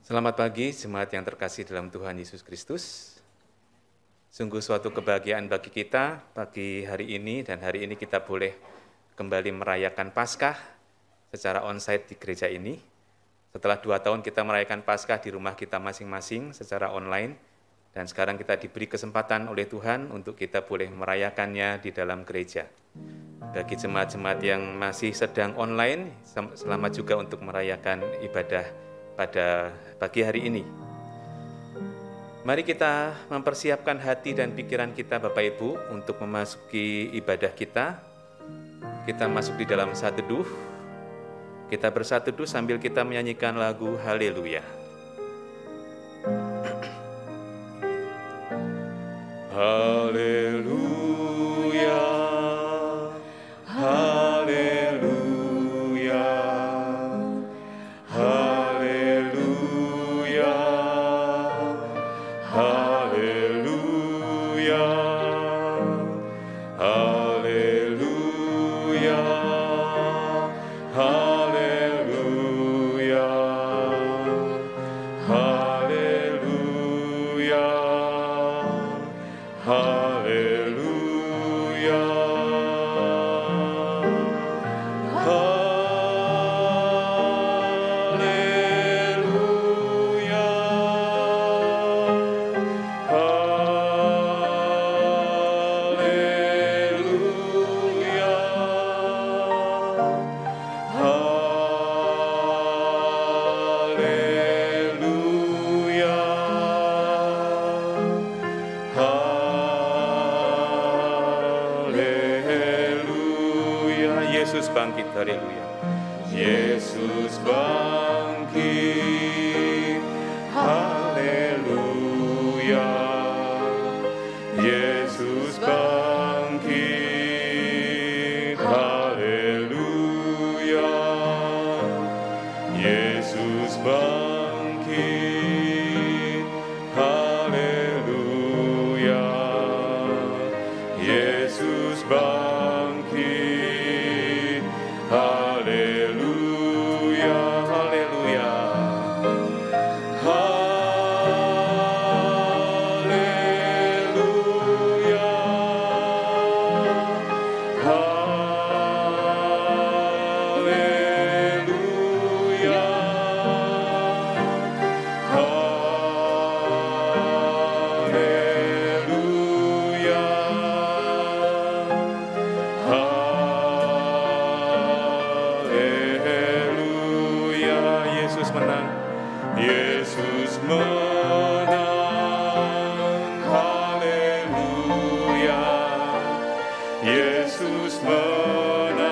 Selamat pagi, jemaat yang terkasih dalam Tuhan Yesus Kristus. Sungguh suatu kebahagiaan bagi kita pagi hari ini, dan hari ini kita boleh kembali merayakan Paskah secara onsite di gereja ini. Setelah 2 tahun kita merayakan Paskah di rumah kita masing-masing secara online, dan sekarang kita diberi kesempatan oleh Tuhan untuk kita boleh merayakannya di dalam gereja. Bagi jemaat-jemaat yang masih sedang online, selamat juga untuk merayakan ibadah pada pagi hari ini. Mari kita mempersiapkan hati dan pikiran kita Bapak Ibu untuk memasuki ibadah kita. Kita masuk di dalam saat teduh. Kita bersatu teduh sambil kita menyanyikan lagu Haleluya. Haleluya, haleluya, haleluya, haleluya, haleluya, haleluya, haleluya, haleluya, Yesus bangkit, haleluya. Yesus bangkit, haleluya. Yesus bangkit, haleluya. Yesus bangkit, haleluya. Yesus bangkit, haleluya, haleluya, haleluya, haleluya, haleluya. Yesus menang, Yesus menang, haleluya. Yesus menang,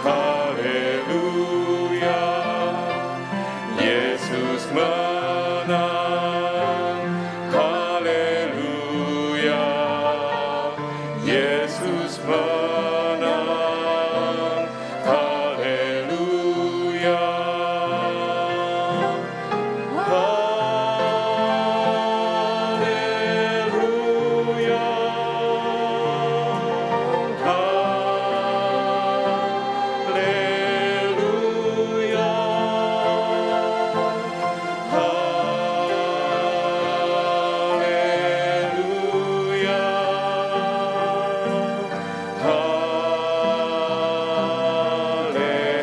haleluya. Yesus menang, haleluya. Yesus menang, haleluya. Haleluya, haleluya, haleluya,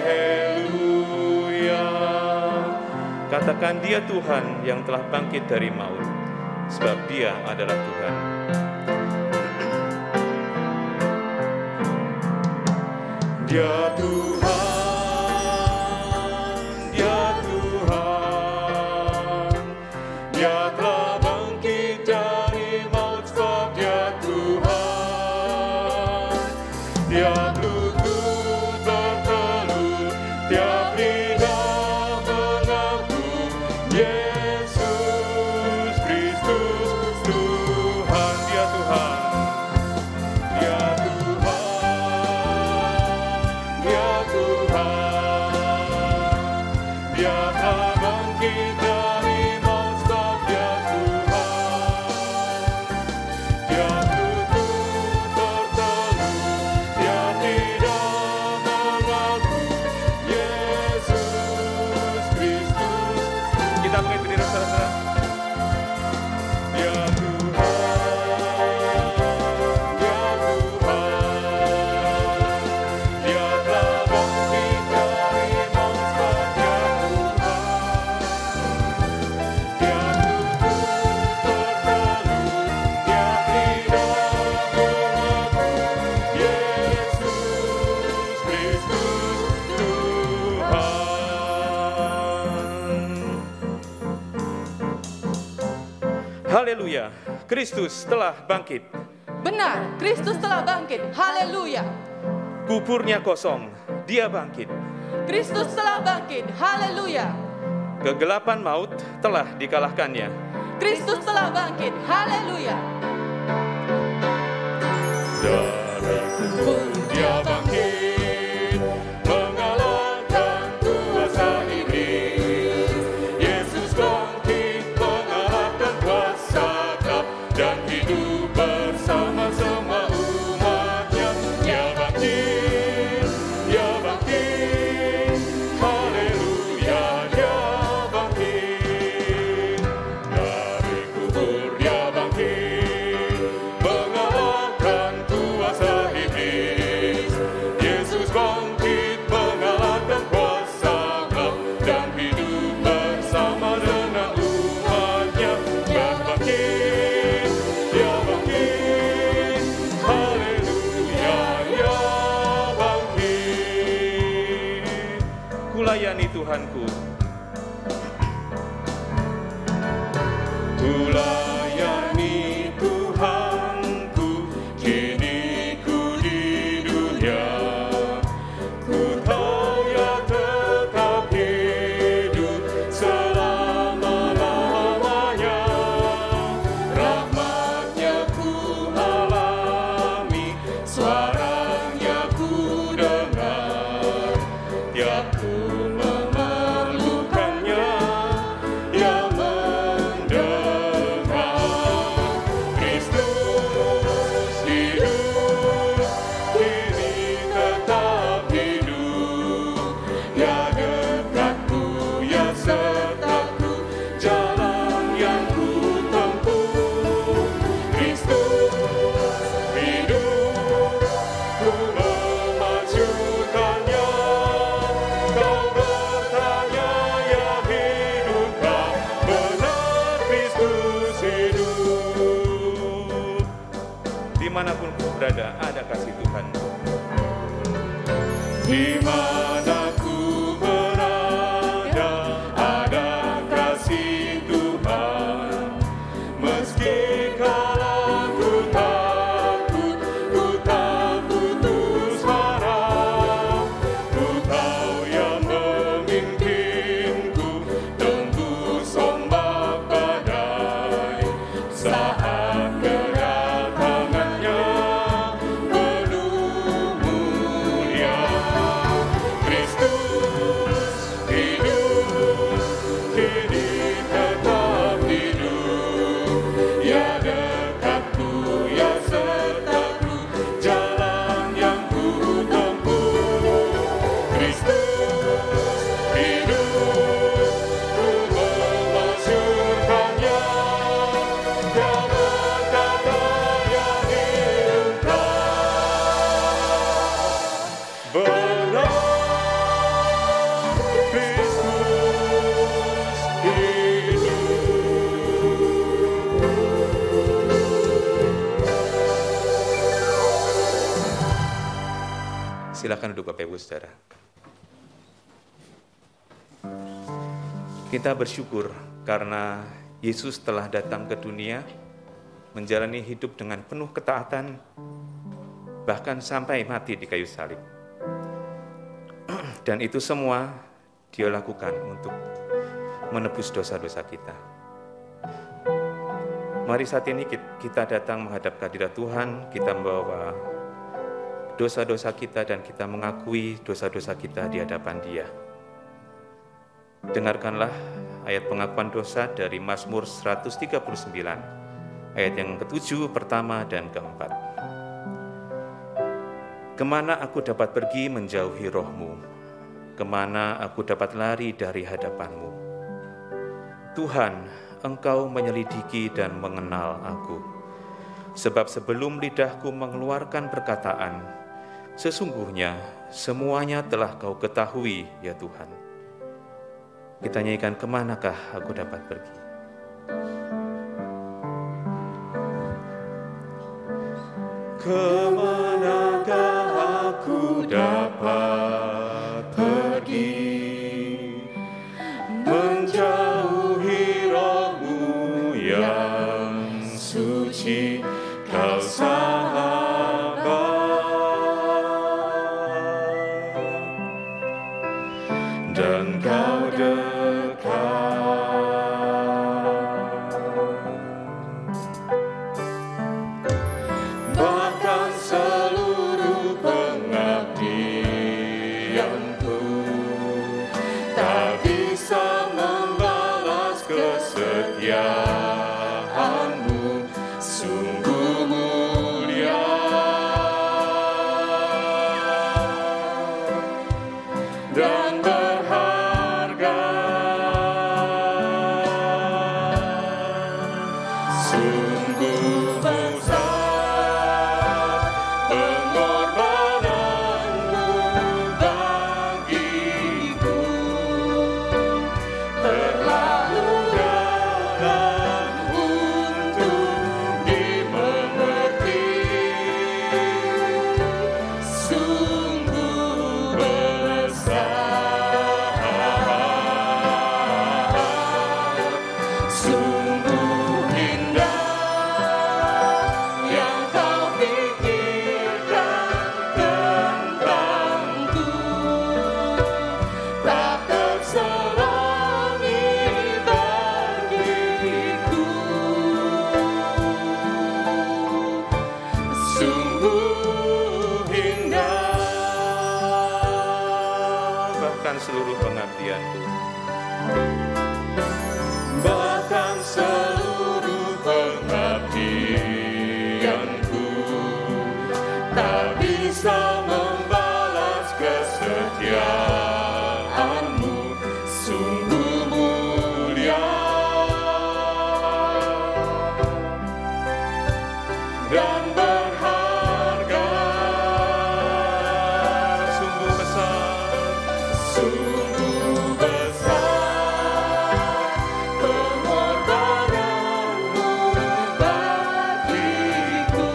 haleluya. Katakan, Dia Tuhan yang telah bangkit dari maut, sebab Dia adalah Tuhan. Dia Tuhan, Dia Tuhan, Dia telah bangkit dari maut, sebab Dia Tuhan. Tiap lutut bertelut, tiap lidah mengaku, Yesus Kristus Tuhan. Dia Tuhan, Dia Tuhan, Dia Tuhan, Dia telah bangkit dari maut, sebab Dia Haleluya, Kristus telah bangkit. Benar, Kristus telah bangkit. Haleluya. Kuburnya kosong, Dia bangkit. Kristus telah bangkit. Haleluya. Kegelapan maut telah dikalahkannya. Kristus telah bangkit. Haleluya. Dari kubur Dia bangkit, mengalahkan kuasa iblis. Yesus bangkit, mengalahkan kuasa gelap, dan hidup bersama semua umat-Nya. Dia bangkit, Dia bangkit, haleluya, Dia bangkit. Dari kubur Dia bangkit, mengalahkan kuasa iblis. Yesus bangkit, mengalahkan kuasa gelap, dan hidup bersama dengan umat-Nya. Dia bangkit, Dia bangkit, haleluya, Dia bangkit. Kulayani Tuhanku, kulayani Tuhanku, kini ku di dunia. Ku tahu Ia tetap hidup selama-lamanya. Rahmat-Nya ku alami, suara-Nya ku dengar. Tiap ku memerlukannya, Ia mendengar. Kristus hidup, kini tetap hidup. Ia dekatku, Ia sertaku, jalan yang ku tempuh. Kristus hidup, ku memajukannya. Kau bertanya, ya hidupkah? Benar, Kristus hidup. Dimanapun ku berada, ada kasih Tuhan. Dimana ku berada, ada kasih Tuhan. Meski kala ku takut, ku tak putus harap. Ku tahu Ia memimpinku tembus ombak badai. Saat kedatangannya penuh mulia. Kristus hidup, kini tetap hidup. Ia dekatku, Ia sertaku, jalan yang ku tempuh. Kristus hidup, ku memasyurkannya. Dia berkata, ya hiduplah. Benar, Kristus hidup. Silakan duduk Bapak Ibu Saudara. Kita bersyukur karena Yesus telah datang ke dunia, menjalani hidup dengan penuh ketaatan, bahkan sampai mati di kayu salib. Dan itu semua Dia lakukan untuk menebus dosa-dosa kita. Mari saat ini kita datang menghadap kehadirat Tuhan, kita membawa dosa-dosa kita dan kita mengakui dosa-dosa kita di hadapan Dia. Dengarkanlah ayat pengakuan dosa dari Mazmur 139, ayat yang ke-7, pertama dan ke-4. Kemana aku dapat pergi menjauhi Roh-Mu? Kemana aku dapat lari dari hadapan-Mu? Tuhan, Engkau menyelidiki dan mengenal aku. Sebab sebelum lidahku mengeluarkan perkataan, sesungguhnya semuanya telah Kau ketahui, ya Tuhan. Kita nyanyikan, kemanakah aku dapat pergi? Kemanakah aku dapat pergi? Menjauhi Roh-Mu yang suci, Kau sahabat, dan Kau dekat. Bahkan seluruh pengabdianku tak bisa membalas kesetiaanmu, sungguh mulia dan berharga. Sungguh besar pengorbananmu bagiku, terlalu dalam untuk dimengerti. Sungguh besar, sungguh indah yang Kau pikirkan tentangku, tak terselangi bagiku. Sungguh indah, Bahkan seluruh pengabdianku, bahkan seluruh pengabdianku tak bisa membalas kesetiaanmu, sungguh mulia dan berharga. sungguh besar Sungguh besar pengorbananmu bagiku,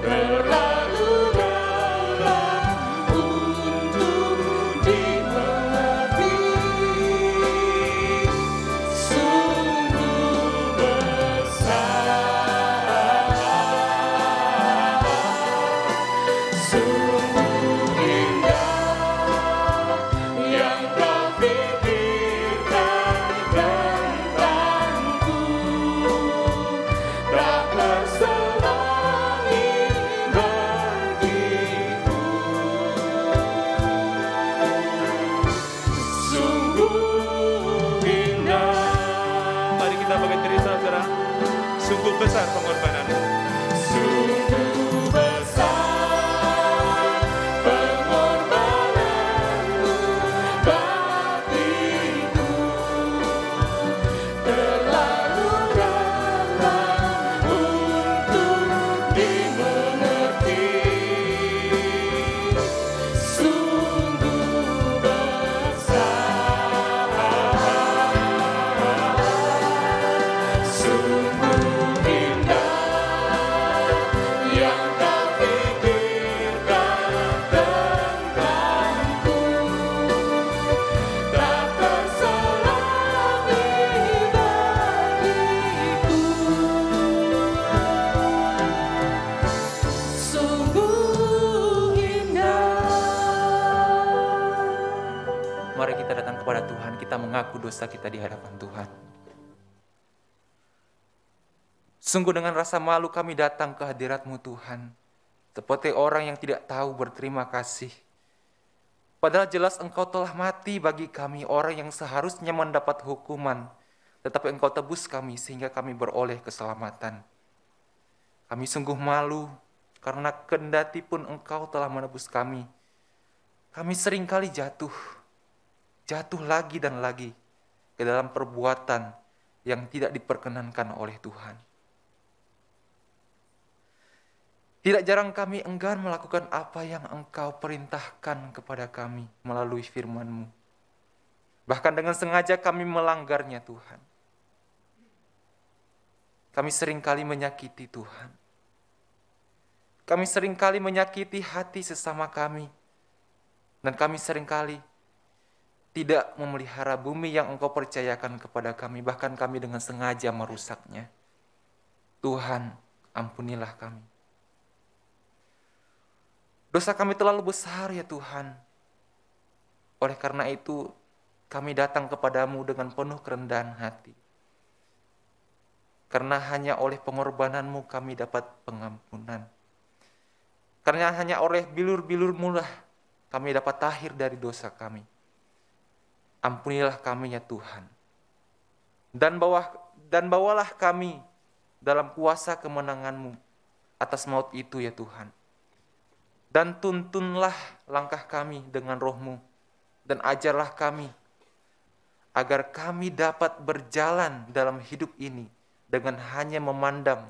terlalu dalam untuk dimengerti. Sungguh besar, sungguh indah yang Kau pikirkan tentangku, tak terselangi bagiku. Sungguh indah, Mari kita pakai cerita, saudara. Sungguh besar pengorbananmu. sungguh besar pengorbananmu bagiku, terlalu dalam untuk dimengerti. Sungguh besar, sungguh indah yang Kau pikirkan tentangku, tak terselangi bagiku. Sungguh indah. Mari kita datang kepada Tuhan, kita mengaku dosa kita di hadapan Tuhan. Sungguh dengan rasa malu kami datang ke hadirat-Mu Tuhan, seperti orang yang tidak tahu berterima kasih. Padahal jelas Engkau telah mati bagi kami, orang yang seharusnya mendapat hukuman, tetapi Engkau tebus kami sehingga kami beroleh keselamatan. Kami sungguh malu karena kendati pun Engkau telah menebus kami. Kami seringkali jatuh lagi dan lagi ke dalam perbuatan yang tidak diperkenankan oleh Tuhan. Tidak jarang kami enggan melakukan apa yang Engkau perintahkan kepada kami melalui firman-Mu. Bahkan dengan sengaja kami melanggarnya, Tuhan. Kami seringkali menyakiti Tuhan. Kami seringkali menyakiti hati sesama kami. Dan kami seringkali tidak memelihara bumi yang Engkau percayakan kepada kami. Bahkan kami dengan sengaja merusaknya. Tuhan, ampunilah kami. Dosa kami terlalu besar ya Tuhan. Oleh karena itu, kami datang kepadamu dengan penuh kerendahan hati. Karena hanya oleh pengorbananmu kami dapat pengampunan. Karena hanya oleh bilur-bilur-Mu lah kami dapat tahir dari dosa kami. Ampunilah kami ya Tuhan. Dan bawalah kami dalam kuasa kemenangan-Mu atas maut itu ya Tuhan. Dan tuntunlah langkah kami dengan Roh-Mu, dan ajarlah kami, agar kami dapat berjalan dalam hidup ini dengan hanya memandang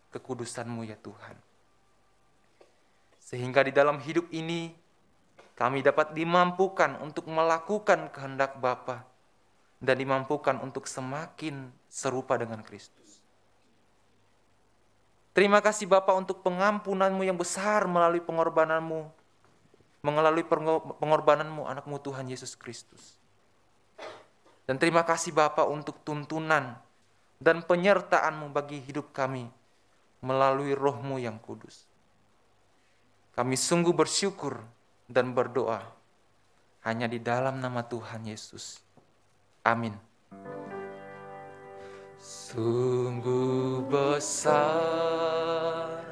kekudusan-Mu ya Tuhan. Sehingga di dalam hidup ini, kami dapat dimampukan untuk melakukan kehendak Bapa, dan dimampukan untuk semakin serupa dengan Kristus. Terima kasih Bapa untuk pengampunan-Mu yang besar melalui pengorbanan-Mu, anak-Mu Tuhan Yesus Kristus. Dan terima kasih Bapa untuk tuntunan dan penyertaan-Mu bagi hidup kami melalui Roh-Mu yang kudus. Kami sungguh bersyukur dan berdoa hanya di dalam nama Tuhan Yesus. Amin. Sungguh besar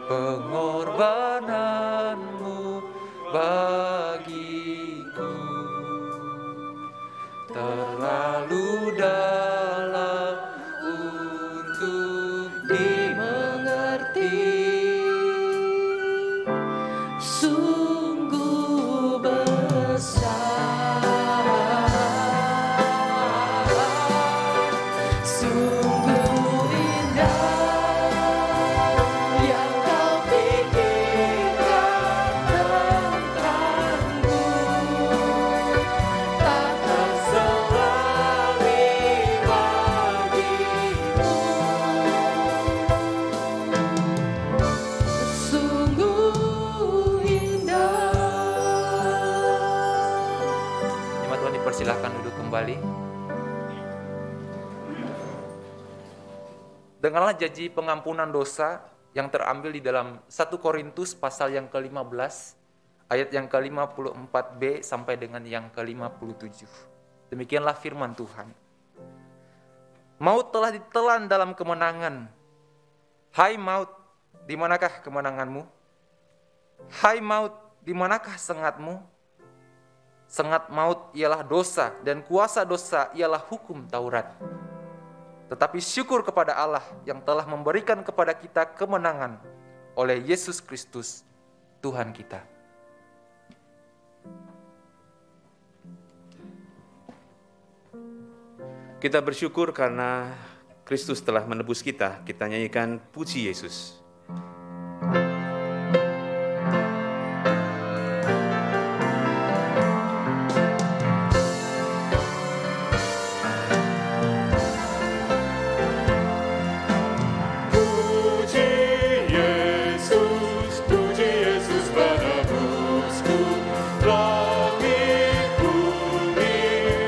pengorbanan-Mu bagiku, terlalu dalam untuk dimengerti. Sungguh besar, sungguh indah yang Kau pikirkan tentangku, tak terselami bagiku. Sungguh indah. Jemaat Tuhan dipersilakan duduk kembali. Dengarlah janji pengampunan dosa yang terambil di dalam 1 Korintus pasal yang ke-15, ayat yang ke-54b sampai dengan yang ke-57. Demikianlah firman Tuhan. Maut telah ditelan dalam kemenangan. Hai maut, di manakah kemenanganmu? Hai maut, di manakah sengatmu? Sengat maut ialah dosa, dan kuasa dosa ialah hukum Taurat. Tetapi syukur kepada Allah yang telah memberikan kepada kita kemenangan oleh Yesus Kristus, Tuhan kita. Kita bersyukur karena Kristus telah menebus kita. Kita nyanyikan puji Yesus. Puji Yesus penebusku, langit bumi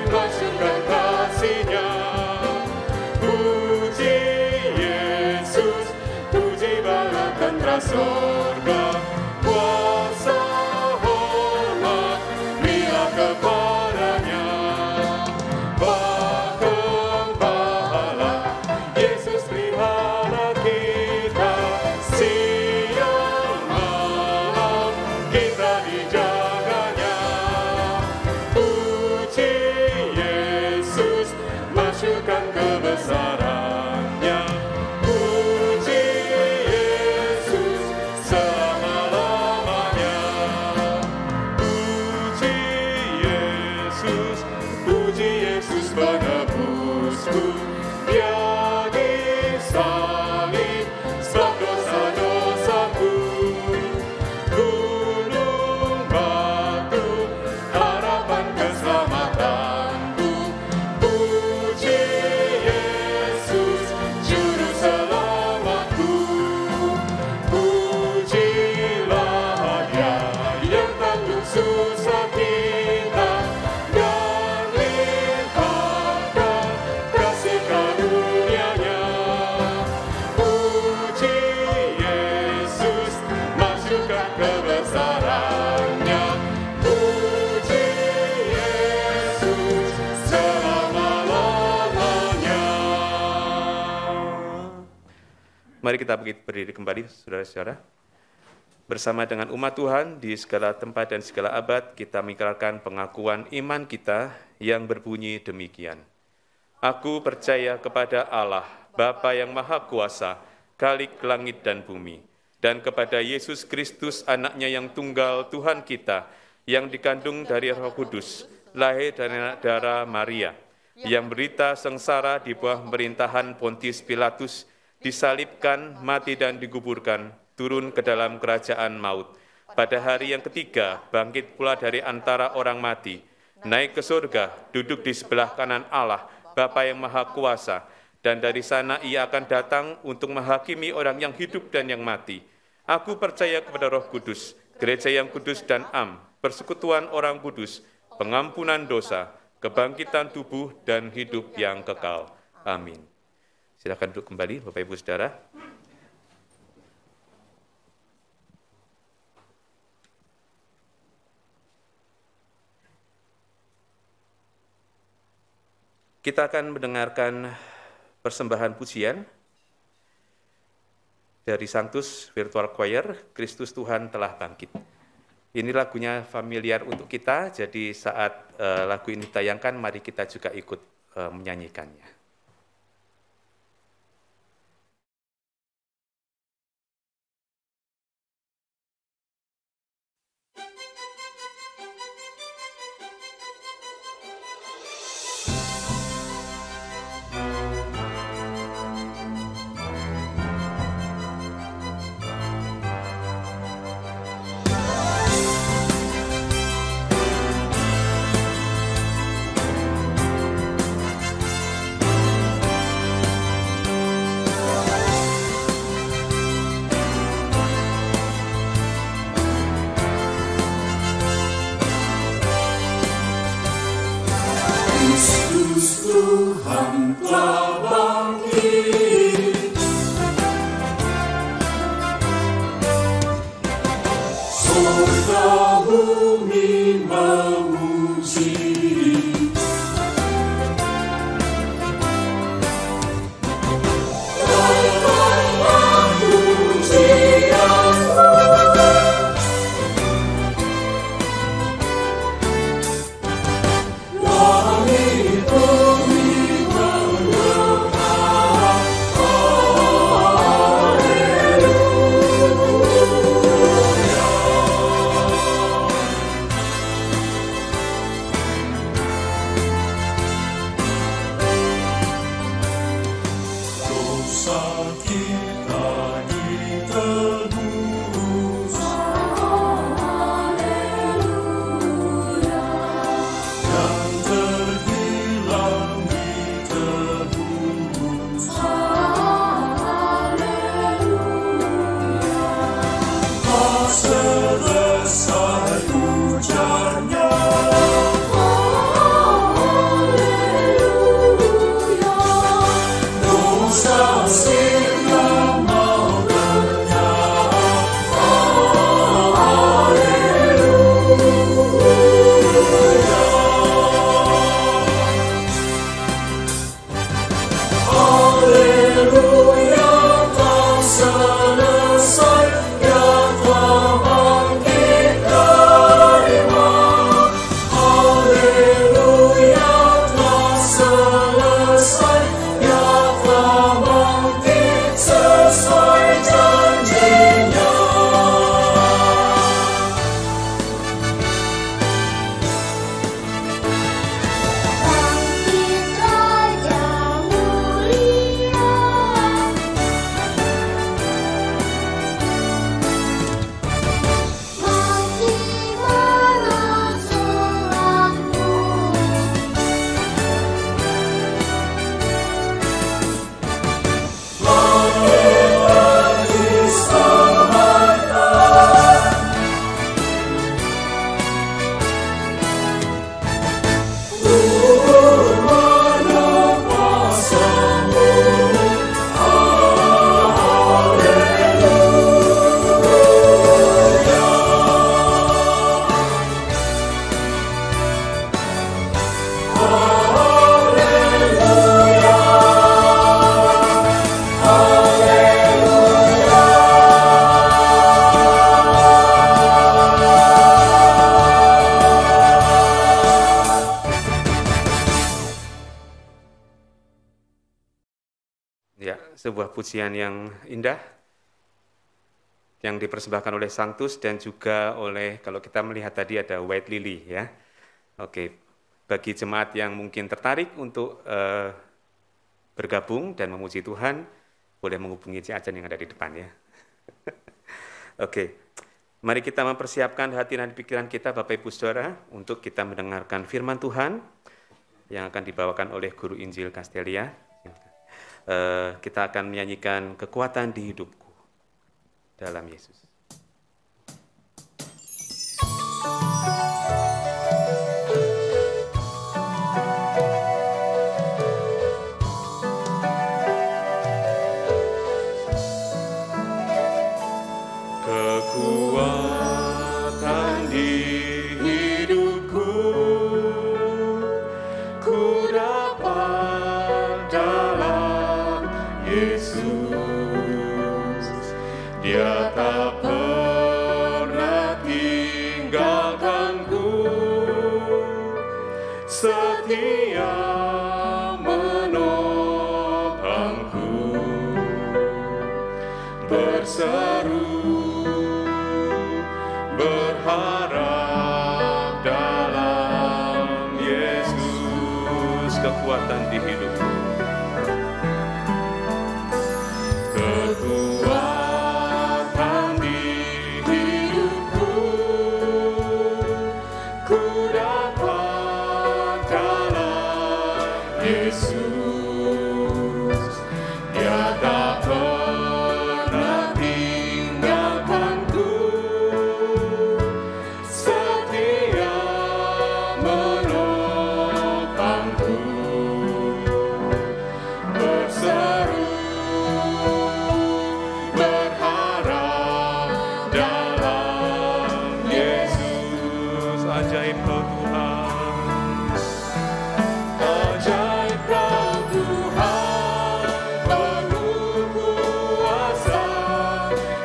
masyurkan kasih-Nya. Puji Yesus, puji bala tentara sorga, kuasa hormat biar kepadanya. Gembala Yesus pelihara kita, siang malam kita dijaganya. Puji Yesus, masyurkan kebesaran-Nya. Puji Yesus selama-lamanya. Puji Yesus penebusku, Dia disalib sebab dosa-dosaku. Gunung batu, harapan keselamatanku. Puji Yesus, juru selamatku. Pujilah Dia yang tanggung susah kita, dan limpahkan kasih karunia. Mari kita berdiri kembali, saudara-saudara. Bersama dengan umat Tuhan di segala tempat dan segala abad, kita mengikrarkan pengakuan iman kita yang berbunyi demikian. Aku percaya kepada Allah, Bapa yang Maha Kuasa, Khalik langit dan bumi, dan kepada Yesus Kristus, anaknya yang tunggal Tuhan kita, yang dikandung dari Roh Kudus, lahir dari anak darah Maria, yang berita sengsara di bawah pemerintahan Pontius Pilatus, disalibkan, mati dan dikuburkan, turun ke dalam kerajaan maut. Pada hari yang ketiga, bangkit pula dari antara orang mati, naik ke surga, duduk di sebelah kanan Allah, Bapa yang Maha Kuasa, dan dari sana ia akan datang untuk menghakimi orang yang hidup dan yang mati. Aku percaya kepada Roh Kudus, gereja yang kudus dan am, persekutuan orang kudus, pengampunan dosa, kebangkitan tubuh, dan hidup yang kekal. Amin. Silakan duduk kembali, Bapak Ibu Saudara. Kita akan mendengarkan persembahan pujian dari Sanctus Virtual Choir, Kristus Tuhan telah bangkit. Ini lagunya familiar untuk kita, jadi saat lagu ini ditayangkan, mari kita juga ikut menyanyikannya. Langit bumi Ya, sebuah pujian yang indah yang dipersembahkan oleh Sanctus dan juga oleh, kalau kita melihat tadi ada White Lily ya. Oke, bagi jemaat yang mungkin tertarik untuk bergabung dan memuji Tuhan, boleh menghubungi Cik Ajan yang ada di depan ya. Oke, mari kita mempersiapkan hati dan pikiran kita Bapak Ibu Saudara untuk kita mendengarkan firman Tuhan yang akan dibawakan oleh Guru Injil Castelia. Kita akan menyanyikan kekuatan di hidupku dalam Yesus. Kekuatan di hidupku, ku dapat dalam Yesus. Dia tak pernah tinggalkanku, setia menopangku, berseru berharap dalam Yesus. Kekuatan di hidupku. Kekuatan di hidupku, ku dapat dalam Yesus. Dia tak pernah tinggalkanku, setia menopangku, berseru berharap dalam Yesus. Ajaib Kau Tuhan. Ajaib Kau Tuhan, penuh kuasa,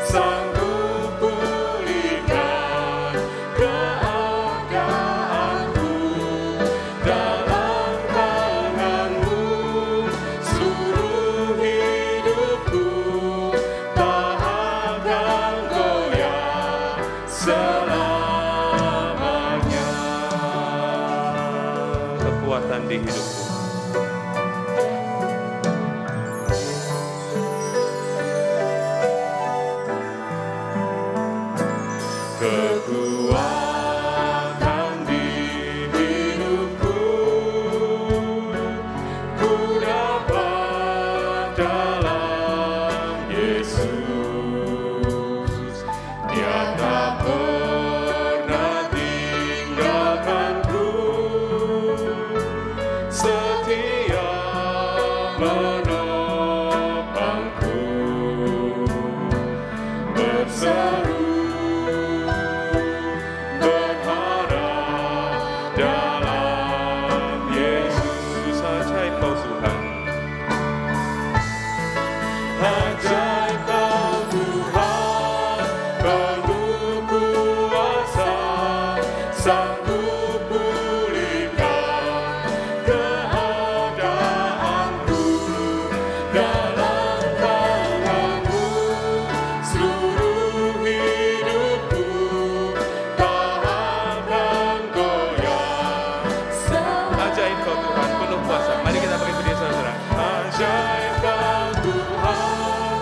sanggup pulihkan keadaanku. Dalam tangan-Mu seluruh hidupku, tak akan goyah selamanya. Kekuatan di hidupku. Kekuatan di hidupku, ku dapat dalam Yesus. Dia tak pernah tinggalkanku, setia menopangku, berseru berharap dalam Yesus. Ajaib Kau Tuhan. Ajaib Kau Tuhan, penuh kuasa, sanggup pulihkan keadaanku. Dalam tangan-Mu seluruh hidupku, tak akan goyah selamanya. Ajaib Kau Tuhan, penuh kuasa. Mari kita beri pujian saudara. Ajaib Kau Tuhan,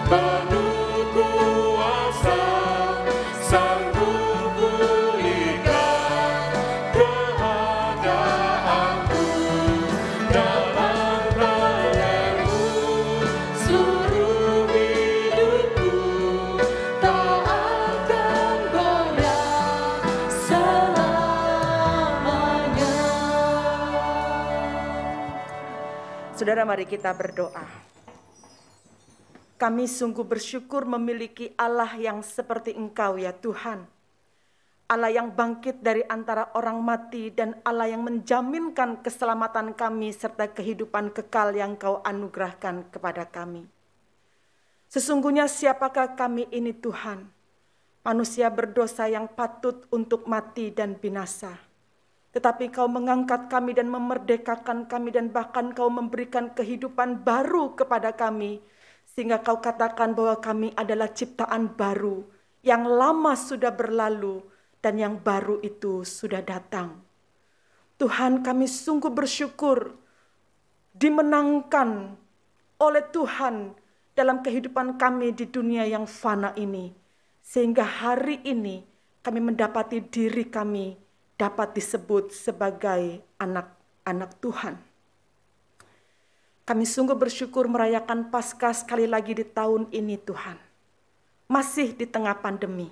penuh kuasa, sanggup pulihkan keadaanku. Dalam tangan-Mu seluruh hidupku, tak akan goyah selamanya. Saudara, mari kita berdoa. Kami sungguh bersyukur memiliki Allah yang seperti Engkau ya Tuhan. Allah yang bangkit dari antara orang mati dan Allah yang menjaminkan keselamatan kami serta kehidupan kekal yang Kau anugerahkan kepada kami. Sesungguhnya siapakah kami ini Tuhan? Manusia berdosa yang patut untuk mati dan binasa. tetapi Kau mengangkat kami dan memerdekakan kami, dan bahkan Kau memberikan kehidupan baru kepada kami, sehingga Kau katakan bahwa kami adalah ciptaan baru, yang lama sudah berlalu dan yang baru itu sudah datang. Tuhan, kami sungguh bersyukur dimenangkan oleh Tuhan dalam kehidupan kami di dunia yang fana ini, sehingga hari ini kami mendapati diri kami dapat disebut sebagai anak-anak Tuhan. Kami sungguh bersyukur merayakan Paskah sekali lagi di tahun ini, Tuhan. Masih di tengah pandemi,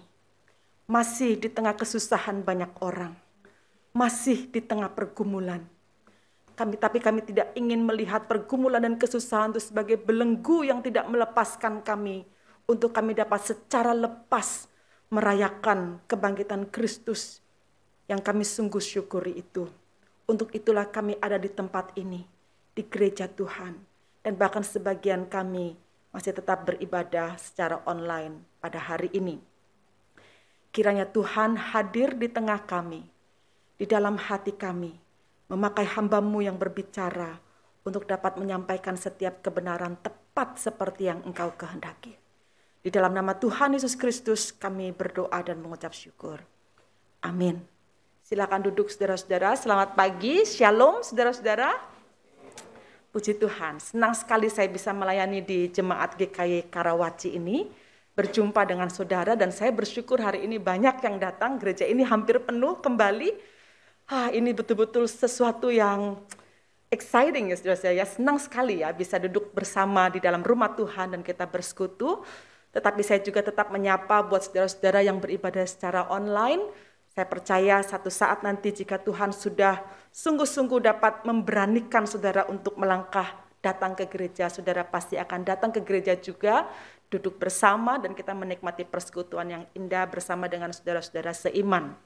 masih di tengah kesusahan banyak orang, masih di tengah pergumulan. Tapi kami tidak ingin melihat pergumulan dan kesusahan itu sebagai belenggu yang tidak melepaskan kami, untuk kami dapat secara lepas merayakan kebangkitan Kristus yang kami sungguh syukuri itu. Untuk itulah kami ada di tempat ini, di gereja Tuhan. Dan bahkan sebagian kami masih tetap beribadah secara online pada hari ini. Kiranya Tuhan hadir di tengah kami, di dalam hati kami, memakai hamba-Mu yang berbicara untuk dapat menyampaikan setiap kebenaran tepat seperti yang Engkau kehendaki. Di dalam nama Tuhan Yesus Kristus kami berdoa dan mengucap syukur. Amin. Silakan duduk saudara-saudara. Selamat pagi, shalom saudara-saudara. Puji Tuhan, senang sekali saya bisa melayani di Jemaat GKY Karawaci ini. Berjumpa dengan saudara dan saya bersyukur hari ini banyak yang datang. Gereja ini hampir penuh kembali. Ini betul-betul sesuatu yang exciting ya saudara saya. Senang sekali ya bisa duduk bersama di dalam rumah Tuhan dan kita bersekutu. Tetapi saya juga tetap menyapa buat saudara-saudara yang beribadah secara online. Saya percaya satu saat nanti jika Tuhan sudah sungguh-sungguh dapat memberanikan saudara untuk melangkah datang ke gereja, saudara pasti akan datang ke gereja juga, duduk bersama dan kita menikmati persekutuan yang indah bersama dengan saudara-saudara seiman.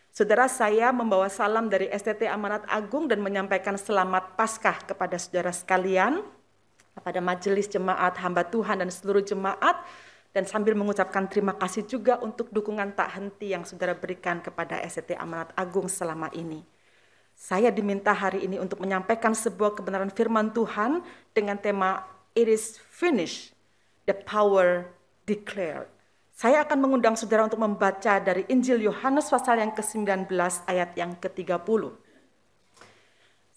Saudara, saya membawa salam dari STT Amanat Agung dan menyampaikan selamat Paskah kepada saudara sekalian, kepada majelis jemaat, hamba Tuhan dan seluruh jemaat, dan sambil mengucapkan terima kasih juga untuk dukungan tak henti yang saudara berikan kepada STT Amanat Agung selama ini. Saya diminta hari ini untuk menyampaikan sebuah kebenaran firman Tuhan dengan tema It is finished, the power declared. Saya akan mengundang saudara untuk membaca dari Injil Yohanes pasal yang ke-19 ayat yang ke-30.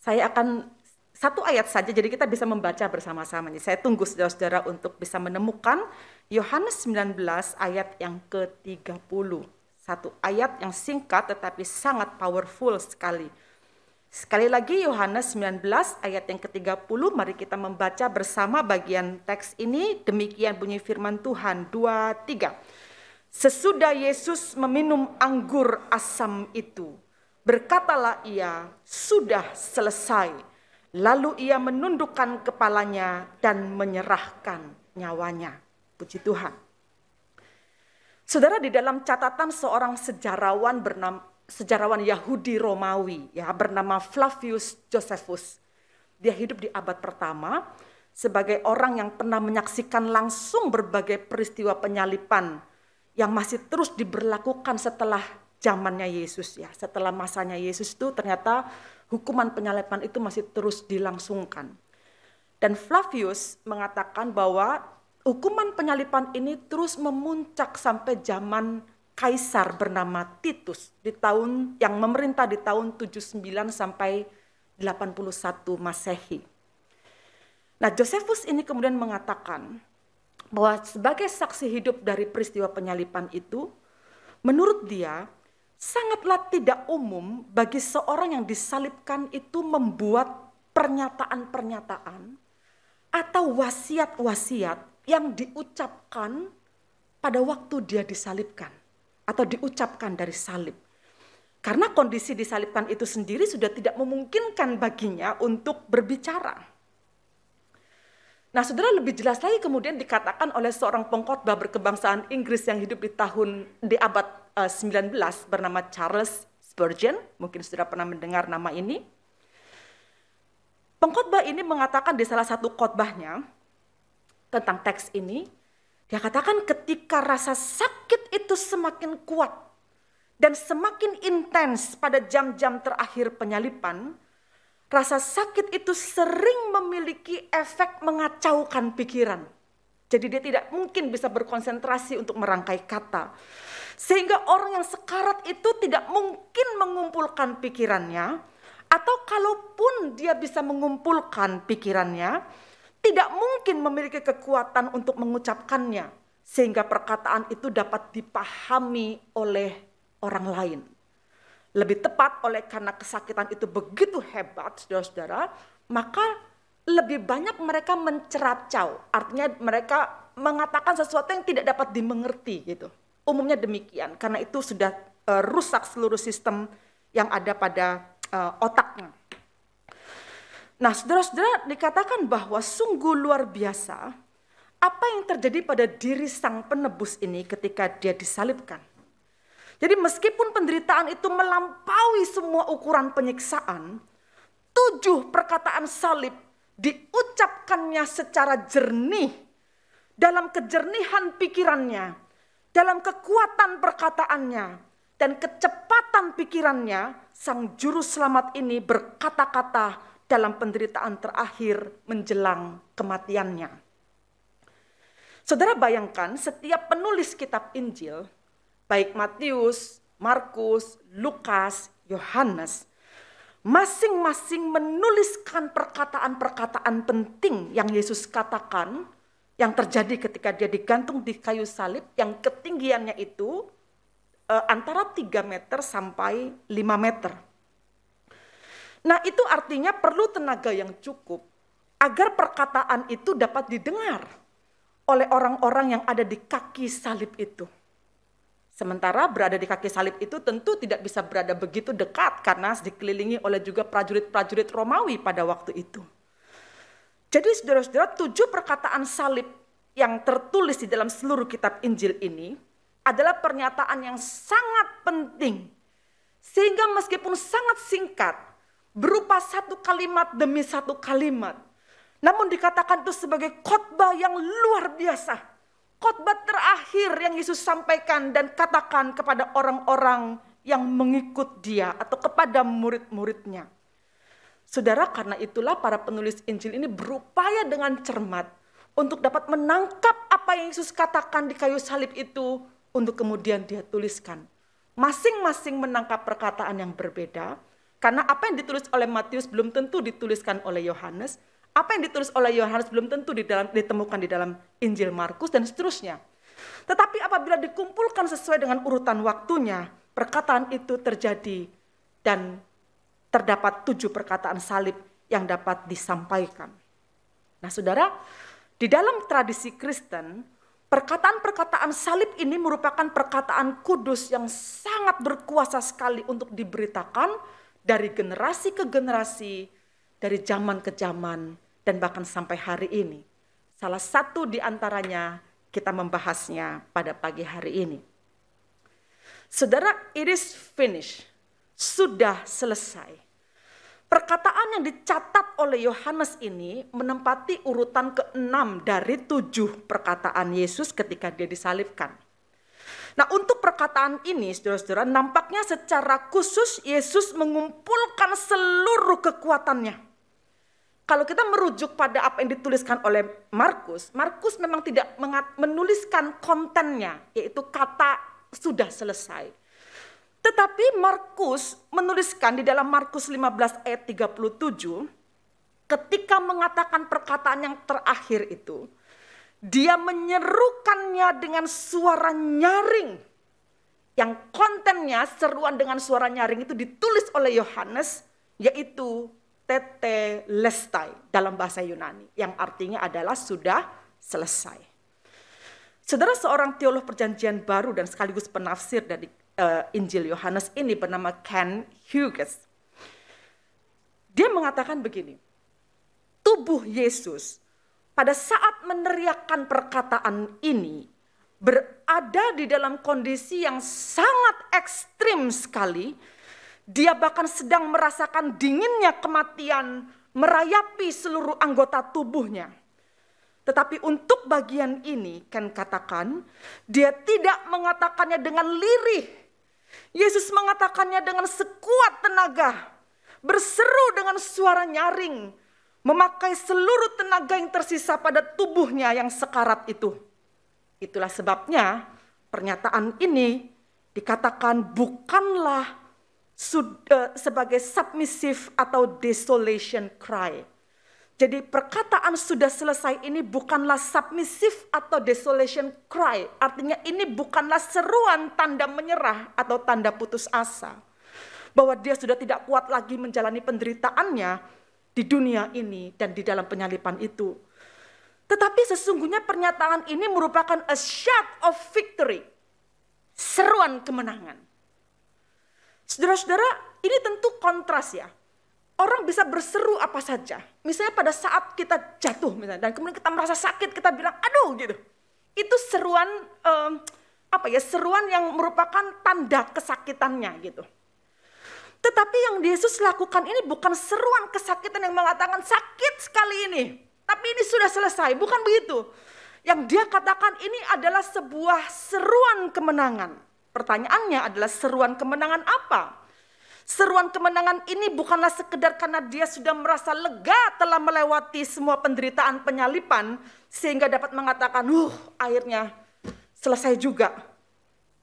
Saya akan satu ayat saja, jadi kita bisa membaca bersama-sama. Saya tunggu saudara-saudara untuk bisa menemukan Yohanes 19 ayat yang ke-30. Satu ayat yang singkat tetapi sangat powerful sekali. Sekali lagi Yohanes 19 ayat yang ke-30, mari kita membaca bersama bagian teks ini. Demikian bunyi firman Tuhan, 2-3. Sesudah Yesus meminum anggur asam itu, berkatalah ia, sudah selesai. Lalu ia menundukkan kepalanya dan menyerahkan nyawanya. Puji Tuhan. Saudara, di dalam catatan seorang sejarawan Yahudi Romawi ya bernama Flavius Josephus. Dia hidup di abad pertama sebagai orang yang pernah menyaksikan langsung berbagai peristiwa penyaliban yang masih terus diberlakukan setelah zamannya Yesus ya. Setelah masanya Yesus itu ternyata hukuman penyaliban itu masih terus dilangsungkan. Dan Flavius mengatakan bahwa hukuman penyaliban ini terus memuncak sampai zaman Kaisar bernama Titus di tahun yang memerintah di tahun 79 sampai 81 Masehi. Nah, Josephus ini kemudian mengatakan bahwa sebagai saksi hidup dari peristiwa penyaliban itu, menurut dia sangatlah tidak umum bagi seorang yang disalibkan itu membuat pernyataan-pernyataan atau wasiat-wasiat yang diucapkan pada waktu dia disalibkan atau diucapkan dari salib. Karena kondisi disalibkan itu sendiri sudah tidak memungkinkan baginya untuk berbicara. Nah, saudara, lebih jelas lagi kemudian dikatakan oleh seorang pengkhotbah berkebangsaan Inggris yang hidup di abad 19 bernama Charles Spurgeon. Mungkin saudara pernah mendengar nama ini. Pengkhotbah ini mengatakan di salah satu khotbahnya tentang teks ini, dia katakan ketika rasa sakit itu semakin kuat dan semakin intens pada jam-jam terakhir penyaliban, rasa sakit itu sering memiliki efek mengacaukan pikiran. Jadi dia tidak mungkin bisa berkonsentrasi untuk merangkai kata. Sehingga orang yang sekarat itu tidak mungkin mengumpulkan pikirannya, atau kalaupun dia bisa mengumpulkan pikirannya, tidak mungkin memiliki kekuatan untuk mengucapkannya, sehingga perkataan itu dapat dipahami oleh orang lain. Lebih tepat, oleh karena kesakitan itu begitu hebat, saudara-saudara, maka lebih banyak mereka menceracau. Artinya mereka mengatakan sesuatu yang tidak dapat dimengerti gitu. Umumnya demikian, karena itu sudah rusak seluruh sistem yang ada pada otaknya. Nah, saudara-saudara, dikatakan bahwa sungguh luar biasa apa yang terjadi pada diri sang penebus ini ketika dia disalibkan. Jadi meskipun penderitaan itu melampaui semua ukuran penyiksaan, 7 perkataan salib diucapkannya secara jernih, dalam kejernihan pikirannya, dalam kekuatan perkataannya, dan kecepatan pikirannya, sang juru selamat ini berkata-kata dalam penderitaan terakhir menjelang kematiannya. Saudara bayangkan, setiap penulis kitab Injil, baik Matius, Markus, Lukas, Yohanes, masing-masing menuliskan perkataan-perkataan penting yang Yesus katakan, yang terjadi ketika dia digantung di kayu salib, yang ketinggiannya itu antara 3 meter sampai 5 meter. Nah, itu artinya perlu tenaga yang cukup agar perkataan itu dapat didengar oleh orang-orang yang ada di kaki salib itu. Sementara berada di kaki salib itu tentu tidak bisa berada begitu dekat karena dikelilingi oleh juga prajurit-prajurit Romawi pada waktu itu. Jadi saudara-saudara, 7 perkataan salib yang tertulis di dalam seluruh kitab Injil ini adalah pernyataan yang sangat penting. Sehingga meskipun sangat singkat, berupa satu kalimat demi satu kalimat, namun dikatakan itu sebagai khotbah yang luar biasa. Khotbah terakhir yang Yesus sampaikan dan katakan kepada orang-orang yang mengikut dia atau kepada murid-muridnya. Saudara, karena itulah para penulis Injil ini berupaya dengan cermat untuk dapat menangkap apa yang Yesus katakan di kayu salib itu untuk kemudian dia tuliskan. Masing-masing menangkap perkataan yang berbeda, karena apa yang ditulis oleh Matius belum tentu dituliskan oleh Yohanes, apa yang ditulis oleh Yohanes belum tentu ditemukan di dalam Injil Markus dan seterusnya. Tetapi apabila dikumpulkan sesuai dengan urutan waktunya, perkataan itu terjadi dan terdapat 7 perkataan salib yang dapat disampaikan. Nah, saudara, di dalam tradisi Kristen, perkataan-perkataan salib ini merupakan perkataan kudus yang sangat berkuasa sekali untuk diberitakan dari generasi ke generasi, dari zaman ke zaman, dan bahkan sampai hari ini. Salah satu di antaranya kita membahasnya pada pagi hari ini. Saudara, it is finished. Sudah selesai. Perkataan yang dicatat oleh Yohanes ini menempati urutan ke-6 dari 7 perkataan Yesus ketika dia disalibkan. Nah, untuk perkataan ini, saudara-saudara, nampaknya secara khusus Yesus mengumpulkan seluruh kekuatannya. Kalau kita merujuk pada apa yang dituliskan oleh Markus, Markus memang tidak menuliskan kontennya, yaitu kata sudah selesai. Tetapi Markus menuliskan di dalam Markus 15 ayat 37, ketika mengatakan perkataan yang terakhir itu, dia menyerukannya dengan suara nyaring. Yang kontennya seruan dengan suara nyaring itu ditulis oleh Yohanes, yaitu tetelestai dalam bahasa Yunani, yang artinya adalah sudah selesai. Saudara, seorang teolog perjanjian baru dan sekaligus penafsir dari Injil Yohanes ini bernama Ken Hughes. Dia mengatakan begini, tubuh Yesus pada saat meneriakkan perkataan ini berada di dalam kondisi yang sangat ekstrim sekali. Dia bahkan sedang merasakan dinginnya kematian merayapi seluruh anggota tubuhnya. Tetapi untuk bagian ini, Ken katakan, dia tidak mengatakannya dengan lirih. Yesus mengatakannya dengan sekuat tenaga, berseru dengan suara nyaring, memakai seluruh tenaga yang tersisa pada tubuhnya yang sekarat itu. Itulah sebabnya pernyataan ini dikatakan bukanlah sebagai submissive atau desolation cry. Jadi perkataan sudah selesai ini bukanlah submissive atau desolation cry. Artinya ini bukanlah seruan tanda menyerah atau tanda putus asa. Bahwa dia sudah tidak kuat lagi menjalani penderitaannya di dunia ini dan di dalam penyalipan itu. Tetapi sesungguhnya pernyataan ini merupakan a shout of victory. Seruan kemenangan. Saudara-saudara, ini tentu kontras ya. Orang bisa berseru apa saja. Misalnya pada saat kita jatuh misalnya, dan kemudian kita merasa sakit, kita bilang aduh gitu. Itu seruan seruan yang merupakan tanda kesakitannya gitu. Tetapi yang Yesus lakukan ini bukan seruan kesakitan yang mengatakan sakit sekali ini, tapi ini sudah selesai, bukan begitu. Yang dia katakan ini adalah sebuah seruan kemenangan. Pertanyaannya adalah seruan kemenangan apa? Seruan kemenangan ini bukanlah sekedar karena dia sudah merasa lega telah melewati semua penderitaan penyalipan sehingga dapat mengatakan, akhirnya selesai juga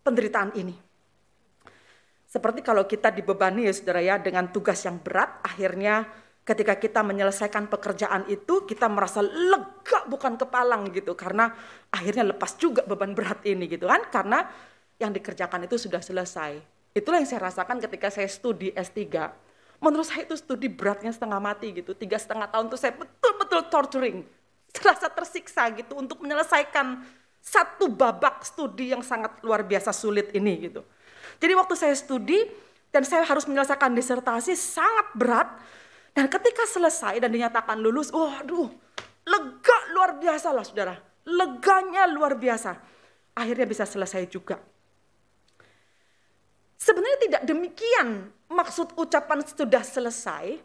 penderitaan ini. Seperti kalau kita dibebani ya saudara ya dengan tugas yang berat, akhirnya ketika kita menyelesaikan pekerjaan itu kita merasa lega bukan kepalang gitu karena akhirnya lepas juga beban berat ini gitu kan, karena yang dikerjakan itu sudah selesai. Itulah yang saya rasakan ketika saya studi S3. Menurut saya itu studi beratnya setengah mati gitu. 3,5 tahun itu saya betul-betul torturing. Terasa tersiksa gitu untuk menyelesaikan satu babak studi yang sangat luar biasa sulit ini gitu. Jadi waktu saya studi dan saya harus menyelesaikan disertasi sangat berat. Dan ketika selesai dan dinyatakan lulus, lega luar biasa lah saudara. Leganya luar biasa. Akhirnya bisa selesai juga. Sebenarnya tidak demikian maksud ucapan sudah selesai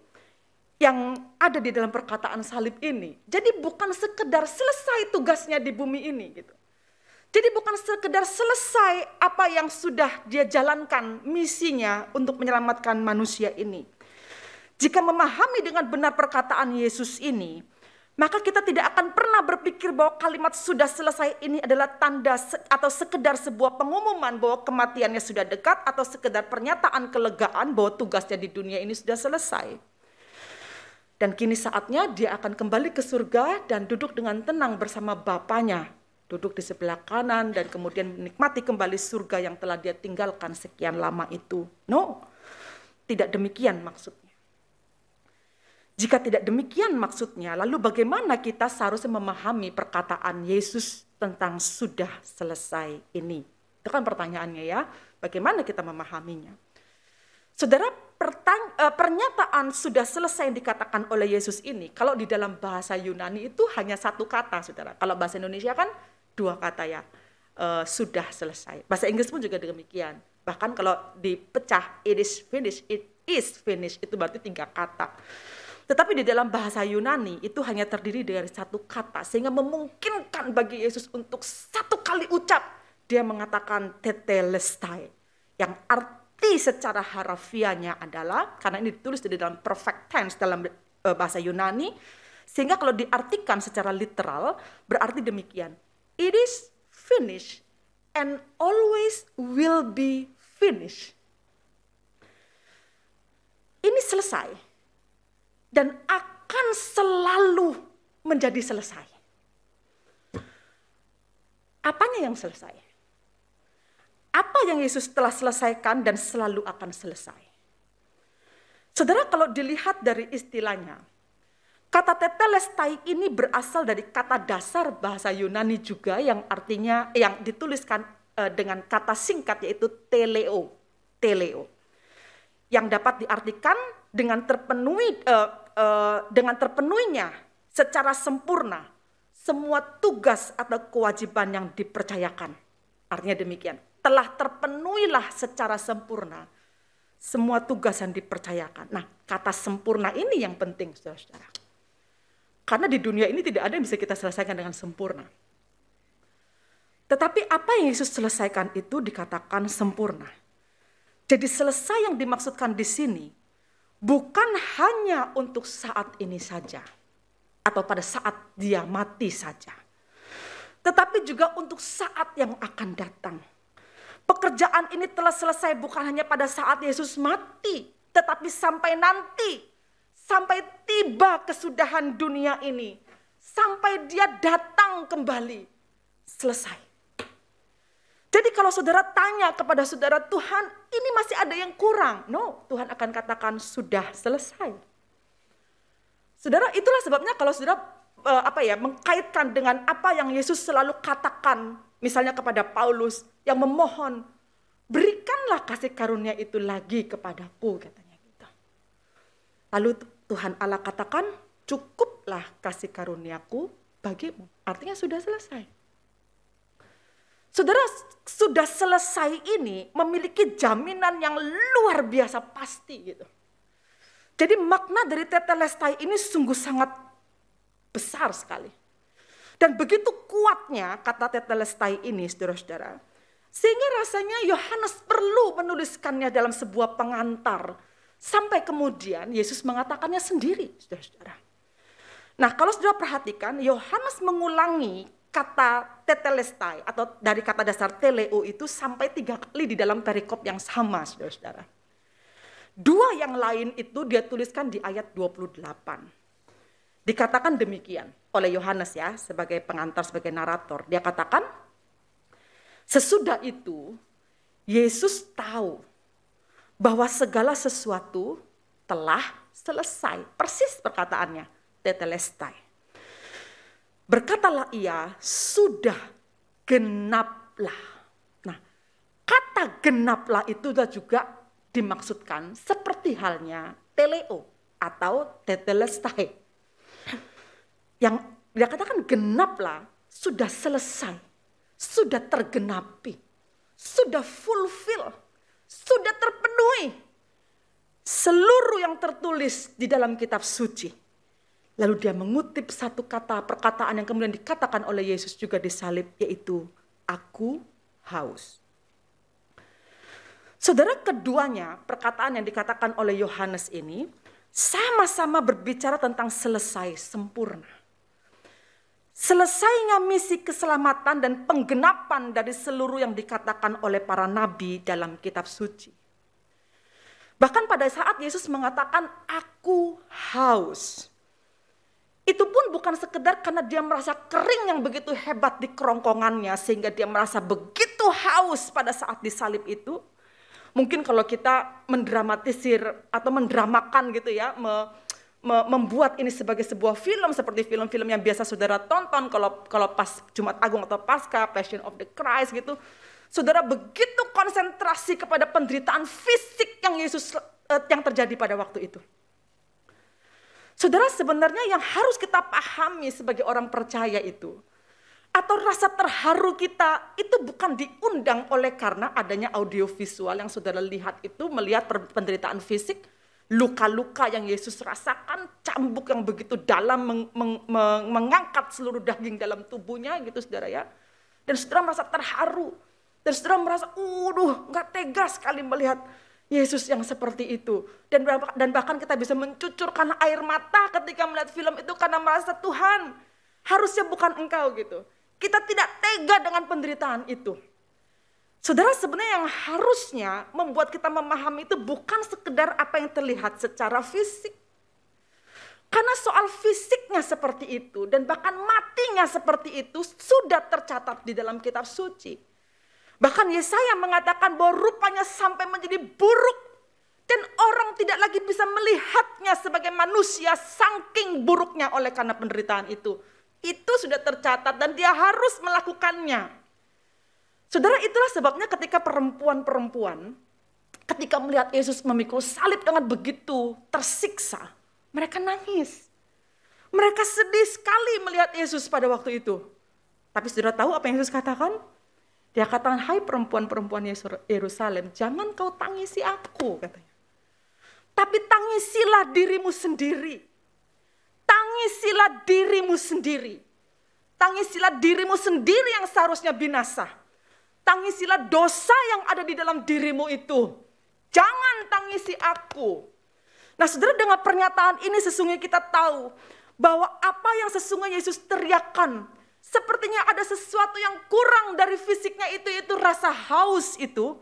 yang ada di dalam perkataan salib ini. Jadi bukan sekedar selesai tugasnya di bumi ini gitu. Jadi bukan sekedar selesai apa yang sudah dia jalankan misinya untuk menyelamatkan manusia ini. Jika memahami dengan benar perkataan Yesus ini, maka kita tidak akan pernah berpikir bahwa kalimat sudah selesai ini adalah tanda atau sekedar sebuah pengumuman bahwa kematiannya sudah dekat atau sekedar pernyataan kelegaan bahwa tugasnya di dunia ini sudah selesai. Dan kini saatnya dia akan kembali ke surga dan duduk dengan tenang bersama Bapanya, duduk di sebelah kanan dan kemudian menikmati kembali surga yang telah dia tinggalkan sekian lama itu. No, tidak demikian maksudnya. Jika tidak demikian maksudnya, lalu bagaimana kita seharusnya memahami perkataan Yesus tentang sudah selesai ini? Itu kan pertanyaannya ya, bagaimana kita memahaminya? Saudara, pernyataan sudah selesai yang dikatakan oleh Yesus ini, kalau di dalam bahasa Yunani itu hanya satu kata, saudara. Kalau bahasa Indonesia kan dua kata ya, sudah selesai. Bahasa Inggris pun juga demikian. Bahkan kalau dipecah, it is finished, itu berarti 3 kata. Tetapi di dalam bahasa Yunani itu hanya terdiri dari satu kata, sehingga memungkinkan bagi Yesus untuk satu kali ucap, dia mengatakan tetelestai, yang arti secara harafiahnya adalah, karena ini ditulis di dalam perfect tense dalam bahasa Yunani, sehingga kalau diartikan secara literal berarti demikian, it is finished and always will be finished. Ini selesai dan akan selalu menjadi selesai. Apanya yang selesai? Apa yang Yesus telah selesaikan dan selalu akan selesai? Saudara, kalau dilihat dari istilahnya, kata tetelestai ini berasal dari kata dasar bahasa Yunani juga yang artinya, yang dituliskan dengan kata singkat yaitu teleo. Yang dapat diartikan dengan terpenuhinya secara sempurna semua tugas atau kewajiban yang dipercayakan. Artinya demikian, telah terpenuhilah secara sempurna semua tugas yang dipercayakan. Nah, kata sempurna ini yang penting, saudara-saudara. Karena di dunia ini tidak ada yang bisa kita selesaikan dengan sempurna. Tetapi apa yang Yesus selesaikan itu dikatakan sempurna. Jadi selesai yang dimaksudkan di sini bukan hanya untuk saat ini saja atau pada saat dia mati saja, tetapi juga untuk saat yang akan datang. Pekerjaan ini telah selesai bukan hanya pada saat Yesus mati, tetapi sampai nanti, sampai tiba kesudahan dunia ini, sampai dia datang kembali, selesai. Jadi kalau saudara tanya kepada saudara, Tuhan ini masih ada yang kurang. No, Tuhan akan katakan sudah selesai. Saudara, itulah sebabnya kalau saudara mengkaitkan dengan apa yang Yesus selalu katakan, misalnya kepada Paulus yang memohon, berikanlah kasih karunia itu lagi kepadaku, katanya gitu. Lalu Tuhan Allah katakan, cukuplah kasih karuniaku bagimu. Artinya sudah selesai. Saudara, sudah selesai ini memiliki jaminan yang luar biasa pasti gitu. Jadi makna dari tetelestai ini sungguh sangat besar sekali. Dan begitu kuatnya kata tetelestai ini, saudara-saudara, sehingga rasanya Yohanes perlu menuliskannya dalam sebuah pengantar. Sampai kemudian Yesus mengatakannya sendiri, saudara-saudara. Nah, kalau saudara perhatikan, Yohanes mengulangi kata tetelestai atau dari kata dasar teleo itu sampai 3 kali di dalam perikop yang sama, saudara-saudara. 2 yang lain itu dia tuliskan di ayat 28. Dikatakan demikian oleh Yohanes ya, sebagai pengantar, sebagai narator. Dia katakan, sesudah itu Yesus tahu bahwa segala sesuatu telah selesai. Persis perkataannya, tetelestai. Berkatalah ia, sudah genaplah. Nah, kata genaplah itu juga dimaksudkan seperti halnya teleo atau tetelestai. Yang dia katakan genaplah, sudah selesai, sudah tergenapi, sudah fulfill, sudah terpenuhi. Seluruh yang tertulis di dalam kitab suci. Lalu dia mengutip satu kata, perkataan yang kemudian dikatakan oleh Yesus juga disalib, yaitu aku haus. Saudara, keduanya perkataan yang dikatakan oleh Yohanes ini sama-sama berbicara tentang selesai, sempurna. Selesainya misi keselamatan dan penggenapan dari seluruh yang dikatakan oleh para nabi dalam kitab suci. Bahkan pada saat Yesus mengatakan aku haus, itu pun bukan sekedar karena dia merasa kering yang begitu hebat di kerongkongannya sehingga dia merasa begitu haus pada saat disalib itu. Mungkin kalau kita mendramatisir atau mendramakan gitu ya, membuat ini sebagai sebuah film seperti film-film yang biasa saudara tonton kalau pas Jumat Agung atau Paskah, Passion of the Christ gitu. Saudara begitu konsentrasi kepada penderitaan fisik yang terjadi pada waktu itu. Saudara, sebenarnya yang harus kita pahami sebagai orang percaya itu, atau rasa terharu kita itu bukan diundang oleh karena adanya audiovisual yang saudara lihat itu, melihat penderitaan fisik, luka-luka yang Yesus rasakan, cambuk yang begitu dalam mengangkat seluruh daging dalam tubuhnya gitu saudara ya. Dan saudara merasa terharu, dan saudara merasa gak tega sekali melihat Yesus yang seperti itu. Dan bahkan kita bisa mencucurkan air mata ketika melihat film itu karena merasa Tuhan, harusnya bukan engkau gitu. Kita tidak tega dengan penderitaan itu. Saudara, sebenarnya yang harusnya membuat kita memahami itu bukan sekedar apa yang terlihat secara fisik. Karena soal fisiknya seperti itu dan bahkan matinya seperti itu sudah tercatat di dalam kitab suci. Bahkan Yesaya mengatakan bahwa rupanya sampai menjadi buruk dan orang tidak lagi bisa melihatnya sebagai manusia saking buruknya oleh karena penderitaan itu. Itu sudah tercatat dan dia harus melakukannya. Saudara, itulah sebabnya ketika perempuan-perempuan ketika melihat Yesus memikul salib dengan begitu tersiksa, mereka nangis. Mereka sedih sekali melihat Yesus pada waktu itu. Tapi saudara tahu apa yang Yesus katakan? Dia katakan, hai perempuan-perempuan Yerusalem, jangan kau tangisi aku, katanya. Tapi tangisilah dirimu sendiri. Tangisilah dirimu sendiri. Tangisilah dirimu sendiri yang seharusnya binasa. Tangisilah dosa yang ada di dalam dirimu itu. Jangan tangisi aku. Nah saudara, dengan pernyataan ini sesungguhnya kita tahu bahwa apa yang sesungguhnya Yesus teriakkan, sepertinya ada sesuatu yang kurang dari fisiknya itu rasa haus itu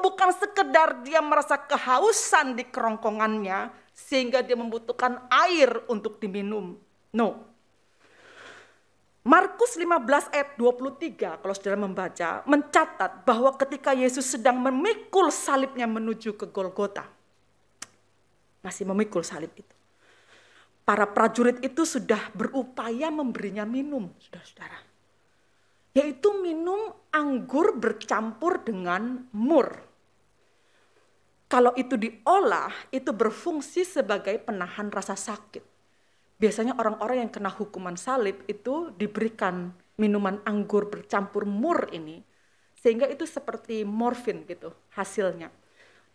bukan sekedar dia merasa kehausan di kerongkongannya sehingga dia membutuhkan air untuk diminum. No. Markus 15 ayat 23 kalau saudara membaca mencatat bahwa ketika Yesus sedang memikul salibnya menuju ke Golgota, masih memikul salib itu, para prajurit itu sudah berupaya memberinya minum, saudara-saudara. Yaitu minum anggur bercampur dengan mur. Kalau itu diolah, itu berfungsi sebagai penahan rasa sakit. Biasanya orang-orang yang kena hukuman salib itu diberikan minuman anggur bercampur mur ini. Sehingga itu seperti morfin gitu hasilnya.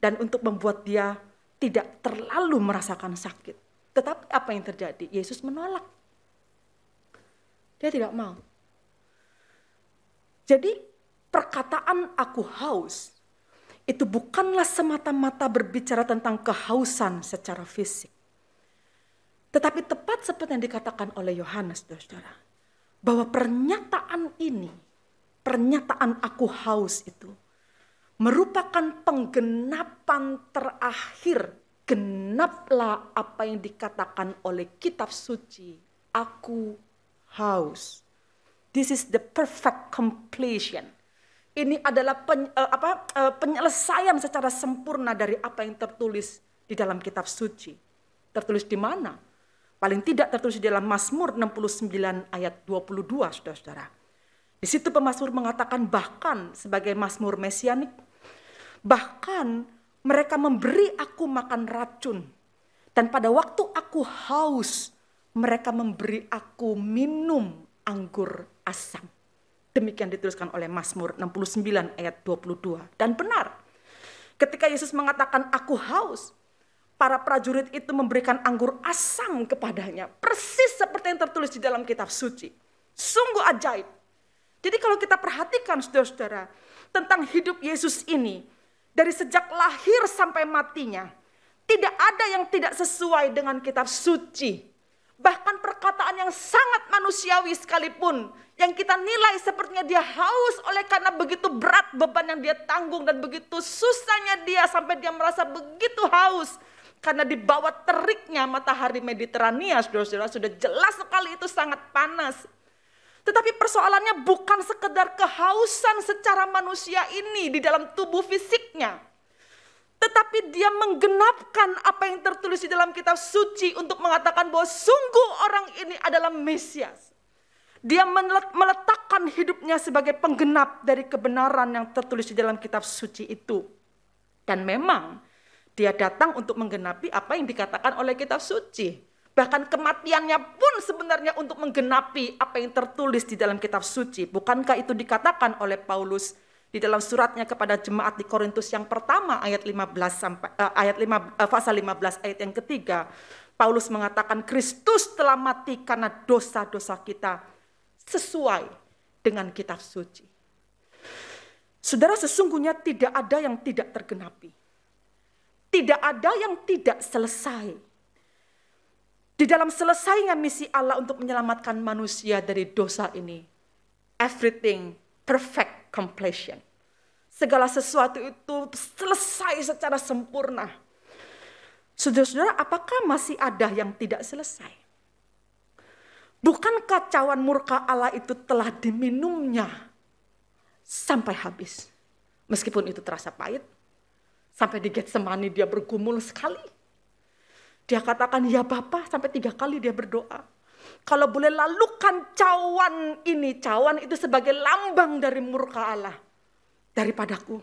Dan untuk membuat dia tidak terlalu merasakan sakit. Tetapi apa yang terjadi? Yesus menolak. Dia tidak mau. Jadi perkataan aku haus itu bukanlah semata-mata berbicara tentang kehausan secara fisik. Tetapi tepat seperti yang dikatakan oleh Yohanes, saudara, bahwa pernyataan ini, pernyataan aku haus itu, merupakan penggenapan terakhir. Genaplah apa yang dikatakan oleh kitab suci, aku haus. This is the perfect completion. Ini adalah penyelesaian secara sempurna dari apa yang tertulis di dalam kitab suci. Tertulis di mana? Paling tidak tertulis di dalam Mazmur 69 ayat 22, saudara-saudara. Di situ pemazmur mengatakan bahkan sebagai mazmur mesianik, bahkan mereka memberi aku makan racun. Dan pada waktu aku haus, mereka memberi aku minum anggur asam. Demikian dituliskan oleh Mazmur 69 ayat 22. Dan benar, ketika Yesus mengatakan aku haus, para prajurit itu memberikan anggur asam kepadanya. Persis seperti yang tertulis di dalam kitab suci. Sungguh ajaib. Jadi kalau kita perhatikan saudara-saudara tentang hidup Yesus ini, dari sejak lahir sampai matinya, tidak ada yang tidak sesuai dengan kitab suci. Bahkan perkataan yang sangat manusiawi sekalipun, yang kita nilai sepertinya dia haus oleh karena begitu berat beban yang dia tanggung dan begitu susahnya dia sampai dia merasa begitu haus. Karena di bawah teriknya matahari Mediterania, saudara-saudara, sudah jelas sekali itu sangat panas. Tetapi persoalannya bukan sekedar kehausan secara manusia ini di dalam tubuh fisiknya. Tetapi dia menggenapkan apa yang tertulis di dalam kitab suci untuk mengatakan bahwa sungguh orang ini adalah Mesias. Dia meletakkan hidupnya sebagai penggenap dari kebenaran yang tertulis di dalam kitab suci itu. Dan memang dia datang untuk menggenapi apa yang dikatakan oleh kitab suci. Bahkan kematiannya pun sebenarnya untuk menggenapi apa yang tertulis di dalam kitab suci. Bukankah itu dikatakan oleh Paulus di dalam suratnya kepada jemaat di Korintus yang pertama ayat 15 sampai pasal 15 ayat yang ketiga. Paulus mengatakan Kristus telah mati karena dosa-dosa kita sesuai dengan kitab suci. Saudara, sesungguhnya tidak ada yang tidak tergenapi. Tidak ada yang tidak selesai. Di dalam selesainya misi Allah untuk menyelamatkan manusia dari dosa ini, everything perfect completion. Segala sesuatu itu selesai secara sempurna. Saudara-saudara, apakah masih ada yang tidak selesai? Bukankah cawan murka Allah itu telah diminumnya sampai habis? Meskipun itu terasa pahit. Sampai di Getsemani dia bergumul sekali. Dia katakan ya Bapa, sampai 3 kali dia berdoa. Kalau boleh lalukan cawan ini, cawan itu sebagai lambang dari murka Allah. Daripadaku.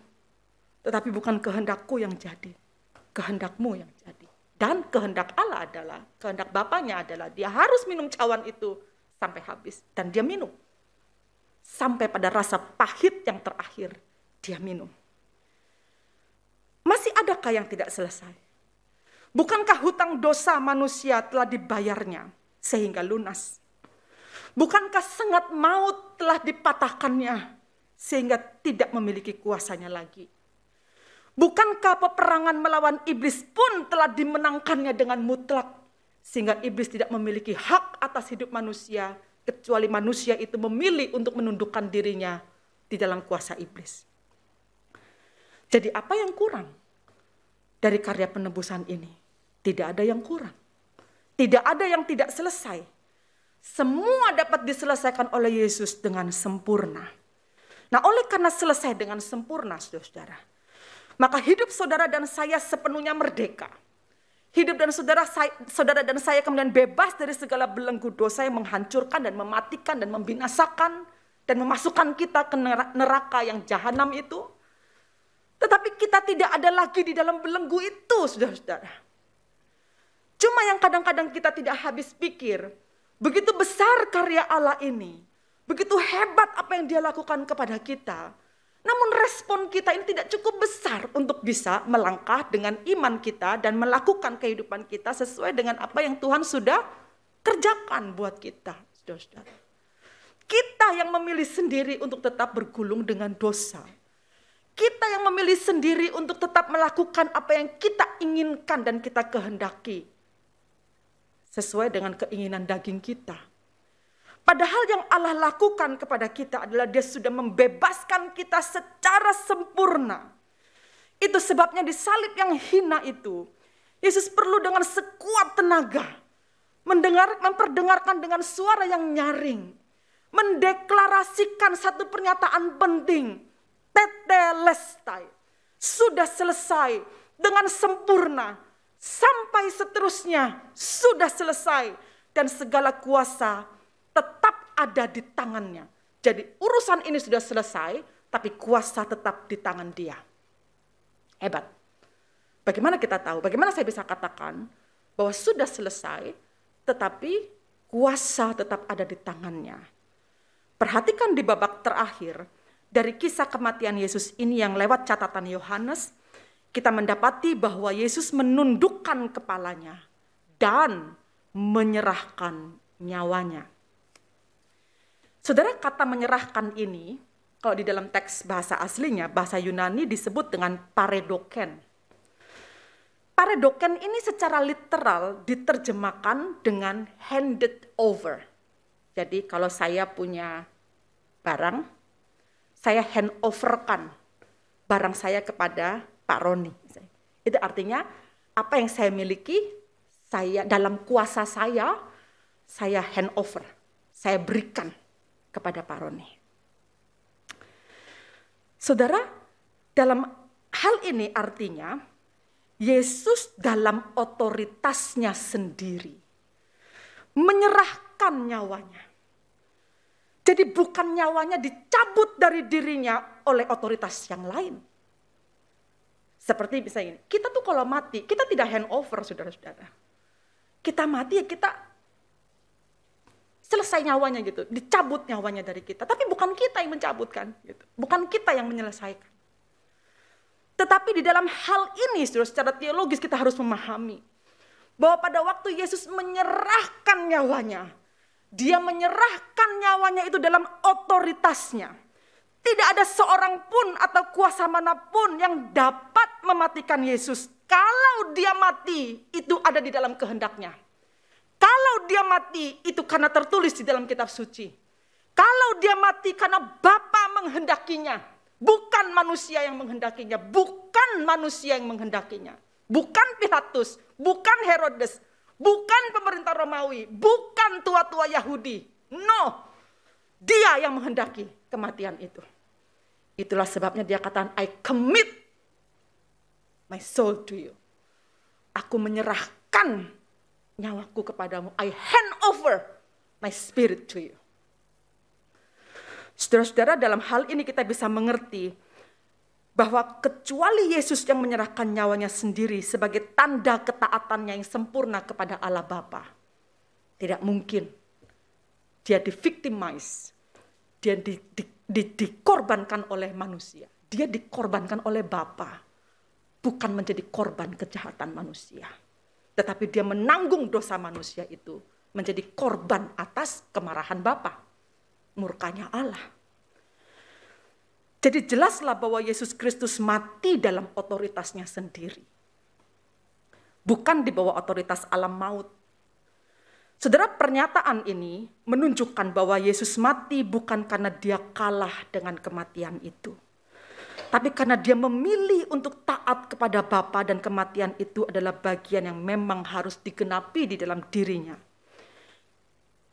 Tetapi bukan kehendakku yang jadi. Kehendakmu yang jadi. Dan kehendak Allah adalah, kehendak Bapanya adalah dia harus minum cawan itu sampai habis. Dan dia minum. Sampai pada rasa pahit yang terakhir, dia minum. Masih adakah yang tidak selesai? Bukankah hutang dosa manusia telah dibayarnya sehingga lunas? Bukankah sengat maut telah dipatahkannya sehingga tidak memiliki kuasanya lagi? Bukankah peperangan melawan iblis pun telah dimenangkannya dengan mutlak, sehingga iblis tidak memiliki hak atas hidup manusia, kecuali manusia itu memilih untuk menundukkan dirinya di dalam kuasa iblis. Jadi apa yang kurang dari karya penebusan ini? Tidak ada yang kurang. Tidak ada yang tidak selesai. Semua dapat diselesaikan oleh Yesus dengan sempurna. Nah, oleh karena selesai dengan sempurna, saudara-saudara, maka hidup saudara dan saya sepenuhnya merdeka. Hidup dan saudara dan saya kemudian bebas dari segala belenggu dosa yang menghancurkan dan mematikan dan membinasakan dan memasukkan kita ke neraka yang jahanam itu. Tetapi kita tidak ada lagi di dalam belenggu itu, saudara-saudara. Cuma yang kadang-kadang kita tidak habis pikir, begitu besar karya Allah ini, begitu hebat apa yang Dia lakukan kepada kita. Namun respon kita ini tidak cukup besar untuk bisa melangkah dengan iman kita dan melakukan kehidupan kita sesuai dengan apa yang Tuhan sudah kerjakan buat kita, saudara-saudara. Kita yang memilih sendiri untuk tetap bergulung dengan dosa. Kita yang memilih sendiri untuk tetap melakukan apa yang kita inginkan dan kita kehendaki. Sesuai dengan keinginan daging kita. Padahal yang Allah lakukan kepada kita adalah Dia sudah membebaskan kita secara sempurna. Itu sebabnya di salib yang hina itu, Yesus perlu dengan sekuat tenaga memperdengarkan dengan suara yang nyaring, mendeklarasikan satu pernyataan penting, tetelestai, sudah selesai dengan sempurna, sampai seterusnya sudah selesai, dan segala kuasa tetap ada di tangannya. Jadi urusan ini sudah selesai, tapi kuasa tetap di tangan Dia. Hebat. Bagaimana kita tahu? Bagaimana saya bisa katakan bahwa sudah selesai, tetapi kuasa tetap ada di tangannya? Perhatikan di babak terakhir dari kisah kematian Yesus ini yang lewat catatan Yohanes, kita mendapati bahwa Yesus menundukkan kepalanya dan menyerahkan nyawanya. Saudara, kata menyerahkan ini, kalau di dalam teks bahasa aslinya, bahasa Yunani disebut dengan paredoken. Paredoken ini secara literal diterjemahkan dengan handed over. Jadi kalau saya punya barang, saya hand overkan barang saya kepada Pak Roni. Itu artinya apa yang saya miliki, saya dalam kuasa saya hand over, saya berikan kepada Pak Roni. Saudara, dalam hal ini artinya Yesus dalam otoritasnya sendiri menyerahkan nyawanya. Jadi bukan nyawanya dicabut dari dirinya oleh otoritas yang lain. Seperti misalnya ini, kita tuh kalau mati, kita tidak hand over, saudara-saudara. Kita mati ya kita selesai nyawanya gitu, dicabut nyawanya dari kita. Tapi bukan kita yang mencabutkan, gitu. Bukan kita yang menyelesaikan. Tetapi di dalam hal ini, secara teologis kita harus memahami bahwa pada waktu Yesus menyerahkan nyawanya, Dia menyerahkan nyawanya itu dalam otoritasnya. Tidak ada seorang pun atau kuasa manapun yang dapat mematikan Yesus. Kalau Dia mati, itu ada di dalam kehendaknya. Kalau Dia mati, itu karena tertulis di dalam kitab suci. Kalau Dia mati karena Bapa menghendakinya. Bukan manusia yang menghendakinya. Bukan manusia yang menghendakinya. Bukan Pilatus. Bukan Herodes. Bukan pemerintah Romawi. Bukan tua-tua Yahudi. No. Dia yang menghendaki kematian itu. Itulah sebabnya Dia katakan, I commit my soul to you. Aku menyerahkan nyawaku kepadamu. I hand over my spirit to you. Saudara-saudara, dalam hal ini kita bisa mengerti bahwa kecuali Yesus yang menyerahkan nyawanya sendiri sebagai tanda ketaatannya yang sempurna kepada Allah Bapa, tidak mungkin Dia di-victimize, Dia dikorbankan oleh manusia. Dia dikorbankan oleh Bapa, bukan menjadi korban kejahatan manusia. Tetapi Dia menanggung dosa manusia itu menjadi korban atas kemarahan Bapa, murkanya Allah. Jadi jelaslah bahwa Yesus Kristus mati dalam otoritasnya sendiri. Bukan di bawah otoritas alam maut. Saudara, pernyataan ini menunjukkan bahwa Yesus mati bukan karena dia kalah dengan kematian itu. Tapi karena dia memilih untuk taat kepada Bapa, dan kematian itu adalah bagian yang memang harus digenapi di dalam dirinya.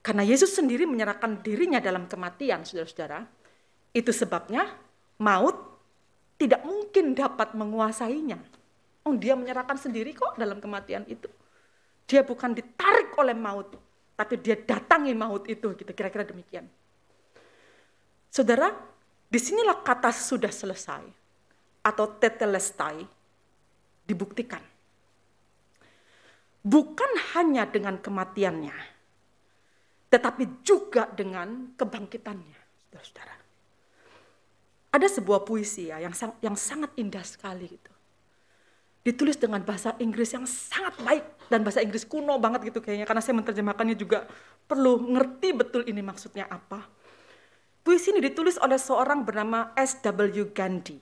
Karena Yesus sendiri menyerahkan dirinya dalam kematian, saudara-saudara. Itu sebabnya maut tidak mungkin dapat menguasainya. Oh, dia menyerahkan sendiri kok dalam kematian itu. Dia bukan ditarik oleh maut, tapi dia datangi maut itu, gitu, kira-kira demikian. Saudara, disinilah kata sudah selesai atau tetelestai dibuktikan. Bukan hanya dengan kematiannya, tetapi juga dengan kebangkitannya, saudara-saudara. Ada sebuah puisi ya, yang sangat indah sekali gitu. Ditulis dengan bahasa Inggris yang sangat baik, dan bahasa Inggris kuno banget gitu kayaknya, karena saya menerjemahkannya juga perlu ngerti betul ini maksudnya apa. Puisi ini ditulis oleh seorang bernama S.W. Gandhi.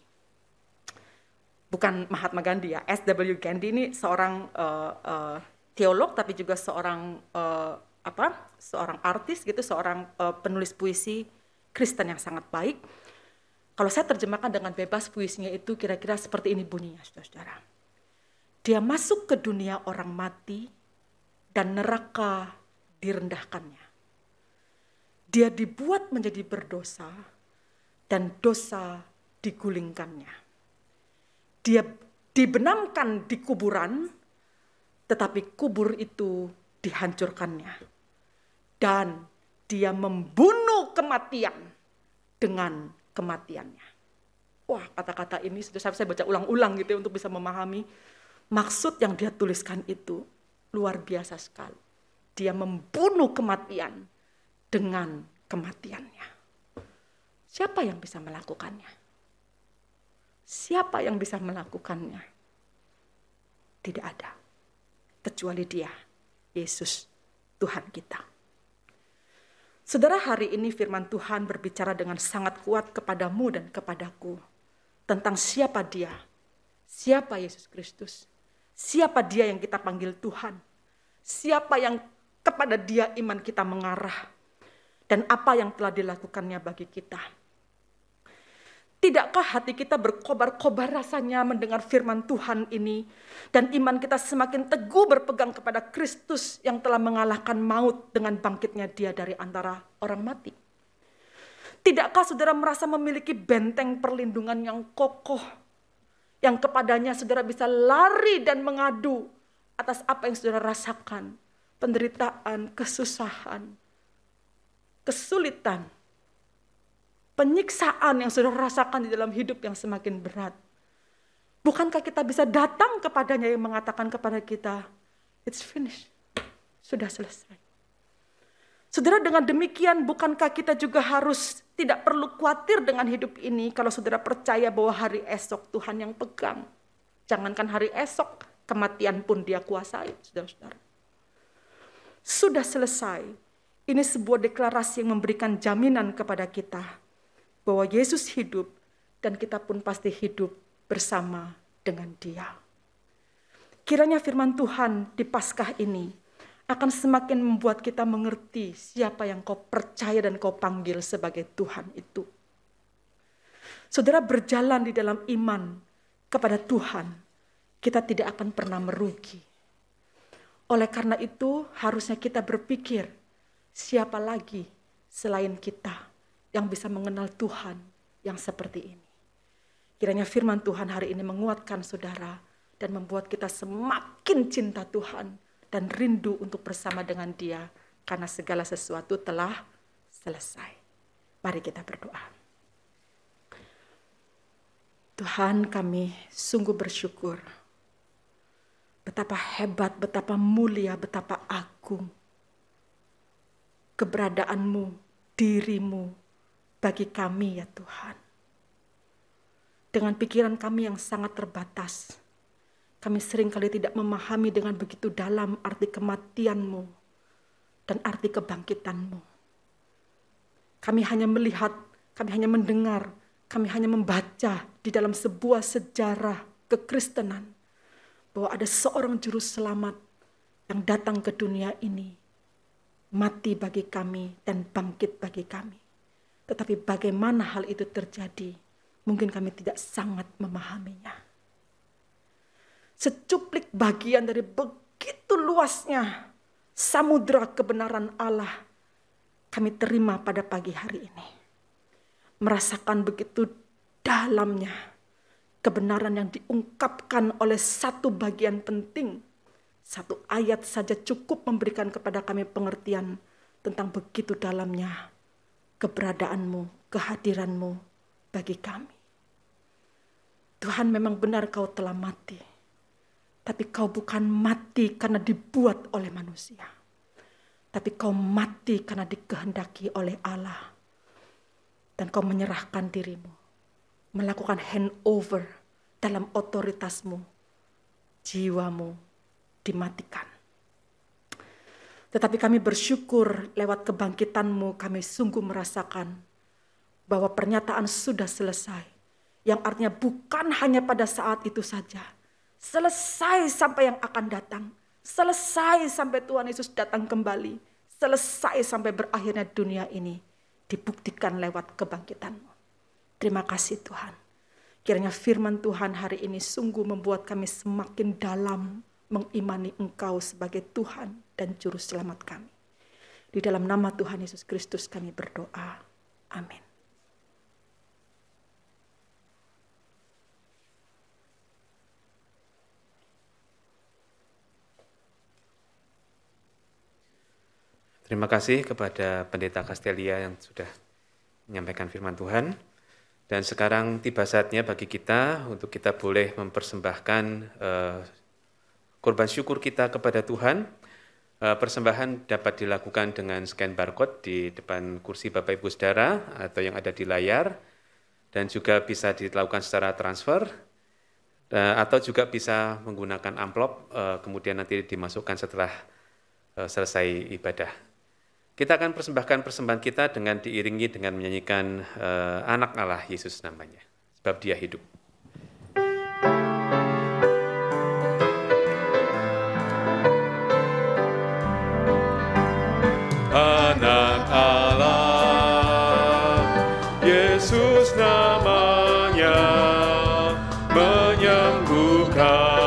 Bukan Mahatma Gandhi ya, S.W. Gandhi ini seorang teolog, tapi juga seorang seorang artis gitu, seorang penulis puisi Kristen yang sangat baik. Kalau saya terjemahkan dengan bebas, puisinya itu kira-kira seperti ini bunyinya, saudara-saudara. Dia masuk ke dunia orang mati dan neraka direndahkannya. Dia dibuat menjadi berdosa dan dosa digulingkannya. Dia dibenamkan di kuburan, tetapi kubur itu dihancurkannya. Dan dia membunuh kematian dengan kematiannya. Wah, kata-kata ini sudah saya baca ulang-ulang gitu ya, untuk bisa memahami maksud yang dia tuliskan itu luar biasa sekali. Dia membunuh kematian dengan kematiannya. Siapa yang bisa melakukannya? Siapa yang bisa melakukannya? Tidak ada. Kecuali dia, Yesus, Tuhan kita. Saudara, hari ini firman Tuhan berbicara dengan sangat kuat kepadamu dan kepadaku tentang siapa dia, siapa Yesus Kristus. Siapa dia yang kita panggil Tuhan? Siapa yang kepada dia iman kita mengarah? Dan apa yang telah dilakukannya bagi kita? Tidakkah hati kita berkobar-kobar rasanya mendengar firman Tuhan ini, dan iman kita semakin teguh berpegang kepada Kristus yang telah mengalahkan maut dengan bangkitnya dia dari antara orang mati? Tidakkah saudara merasa memiliki benteng perlindungan yang kokoh, yang kepadanya saudara bisa lari dan mengadu atas apa yang saudara rasakan, penderitaan, kesusahan, kesulitan, penyiksaan yang saudara rasakan di dalam hidup yang semakin berat? Bukankah kita bisa datang kepadanya yang mengatakan kepada kita, it's finished, sudah selesai. Saudara, dengan demikian bukankah kita juga harus tidak perlu khawatir dengan hidup ini kalau saudara percaya bahwa hari esok Tuhan yang pegang. Jangankan hari esok, kematian pun dia kuasai, saudara-saudara. Sudah selesai. Ini sebuah deklarasi yang memberikan jaminan kepada kita bahwa Yesus hidup dan kita pun pasti hidup bersama dengan dia. Kiranya firman Tuhan di Paskah ini akan semakin membuat kita mengerti siapa yang kau percaya dan kau panggil sebagai Tuhan itu. Saudara, berjalan di dalam iman kepada Tuhan, kita tidak akan pernah merugi. Oleh karena itu, harusnya kita berpikir, siapa lagi selain kita yang bisa mengenal Tuhan yang seperti ini. Kiranya firman Tuhan hari ini menguatkan saudara dan membuat kita semakin cinta Tuhan dan rindu untuk bersama dengan dia, karena segala sesuatu telah selesai. Mari kita berdoa. Tuhan, kami sungguh bersyukur. Betapa hebat, betapa mulia, betapa agung keberadaanmu, dirimu bagi kami ya Tuhan. Dengan pikiran kami yang sangat terbatas, kami seringkali tidak memahami dengan begitu dalam arti kematian-Mu dan arti kebangkitan-Mu. Kami hanya melihat, kami hanya mendengar kami hanya membaca di dalam sebuah sejarah kekristenan bahwa ada seorang juru selamat yang datang ke dunia ini, mati bagi kami dan bangkit bagi kami. Tetapi bagaimana hal itu terjadi, mungkin kami tidak sangat memahaminya. Secuplik bagian dari begitu luasnya samudera kebenaran Allah kami terima pada pagi hari ini. Merasakan begitu dalamnya kebenaran yang diungkapkan oleh satu bagian penting. Satu ayat saja cukup memberikan kepada kami pengertian tentang begitu dalamnya keberadaanmu, kehadiranmu bagi kami. Tuhan, memang benar kau telah mati. Tapi kau bukan mati karena dibuat oleh manusia. Tapi kau mati karena dikehendaki oleh Allah. Dan kau menyerahkan dirimu. Melakukan handover dalam otoritasmu. Jiwamu dimatikan. Tetapi kami bersyukur lewat kebangkitanmu kami sungguh merasakan bahwa pernyataan sudah selesai. Yang artinya bukan hanya pada saat itu saja. Selesai sampai yang akan datang. Selesai sampai Tuhan Yesus datang kembali. Selesai sampai berakhirnya dunia ini. Dibuktikan lewat kebangkitan-Mu. Terima kasih Tuhan. Kiranya firman Tuhan hari ini sungguh membuat kami semakin dalam mengimani Engkau sebagai Tuhan dan Juru Selamat kami. Di dalam nama Tuhan Yesus Kristus kami berdoa. Amin. Terima kasih kepada Pendeta Castelia yang sudah menyampaikan firman Tuhan. Dan sekarang tiba saatnya bagi kita untuk kita boleh mempersembahkan korban syukur kita kepada Tuhan. Persembahan dapat dilakukan dengan scan barcode di depan kursi Bapak Ibu Saudara atau yang ada di layar. Dan juga bisa dilakukan secara transfer. Atau juga bisa menggunakan amplop, kemudian nanti dimasukkan setelah selesai ibadah. Kita akan persembahkan persembahan kita dengan diiringi dengan menyanyikan Anak Allah Yesus namanya, sebab Dia hidup. Anak Allah Yesus namanya, menyembuhkan,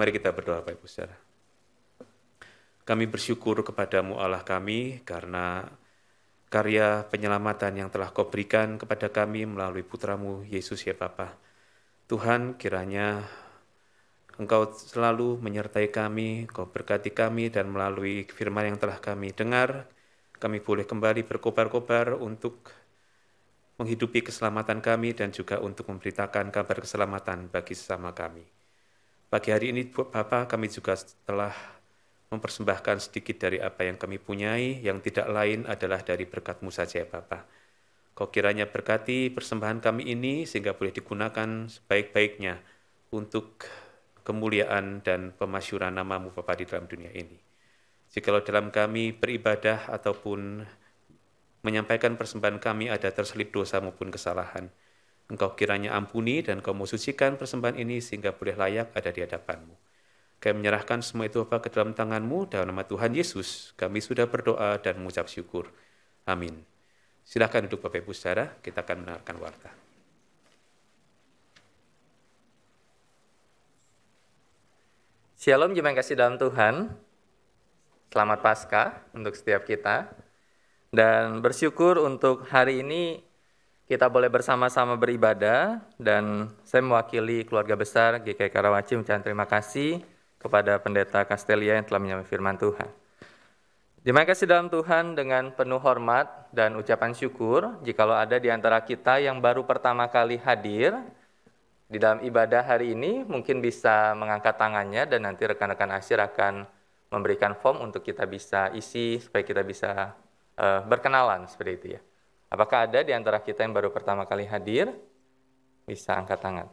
Mari kita berdoa Bapak Ibu Saudara. Kami bersyukur kepadamu Allah kami karena karya penyelamatan yang telah Kau berikan kepada kami melalui Putramu Yesus ya Bapa. Tuhan, kiranya Engkau selalu menyertai kami, Kau berkati kami dan melalui firman yang telah kami dengar, kami boleh kembali berkobar-kobar untuk menghidupi keselamatan kami dan juga untuk memberitakan kabar keselamatan bagi sesama kami. Pagi hari ini Bapa, kami juga telah mempersembahkan sedikit dari apa yang kami punyai, yang tidak lain adalah dari berkat-Mu saja ya Bapa. Kau kiranya berkati persembahan kami ini sehingga boleh digunakan sebaik-baiknya untuk kemuliaan dan pemasyuran nama-Mu Bapa di dalam dunia ini. Jikalau dalam kami beribadah ataupun menyampaikan persembahan kami ada terselip dosa maupun kesalahan, Engkau kiranya ampuni dan Kau mau sucikan persembahan ini sehingga boleh layak ada di hadapan-Mu. Kami menyerahkan semua itu Bapa ke dalam tangan-Mu, dalam nama Tuhan Yesus, kami sudah berdoa dan mengucap syukur. Amin. Silakan duduk Bapak Ibu Saudara, kita akan mendengarkan warta. Shalom jemaat kasih dalam Tuhan. Selamat Paskah untuk setiap kita. Dan bersyukur untuk hari ini kita boleh bersama-sama beribadah, dan saya mewakili keluarga besar GKI Karawaci mengucapkan terima kasih kepada Pendeta Castelia yang telah menyampaikan firman Tuhan. Jemaat kasih dalam Tuhan, dengan penuh hormat dan ucapan syukur, jikalau ada di antara kita yang baru pertama kali hadir di dalam ibadah hari ini, mungkin bisa mengangkat tangannya dan nanti rekan-rekan asyir akan memberikan form untuk kita bisa isi supaya kita bisa berkenalan seperti itu ya. Apakah ada di antara kita yang baru pertama kali hadir? Bisa angkat tangan.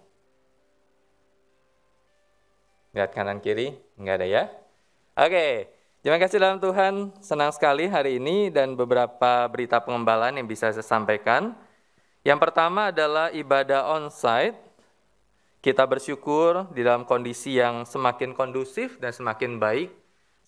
Lihat kanan kiri, enggak ada ya? Oke, terima kasih dalam Tuhan, senang sekali hari ini dan beberapa berita pengembalaan yang bisa saya sampaikan. Yang pertama adalah ibadah onsite. Kita bersyukur di dalam kondisi yang semakin kondusif dan semakin baik,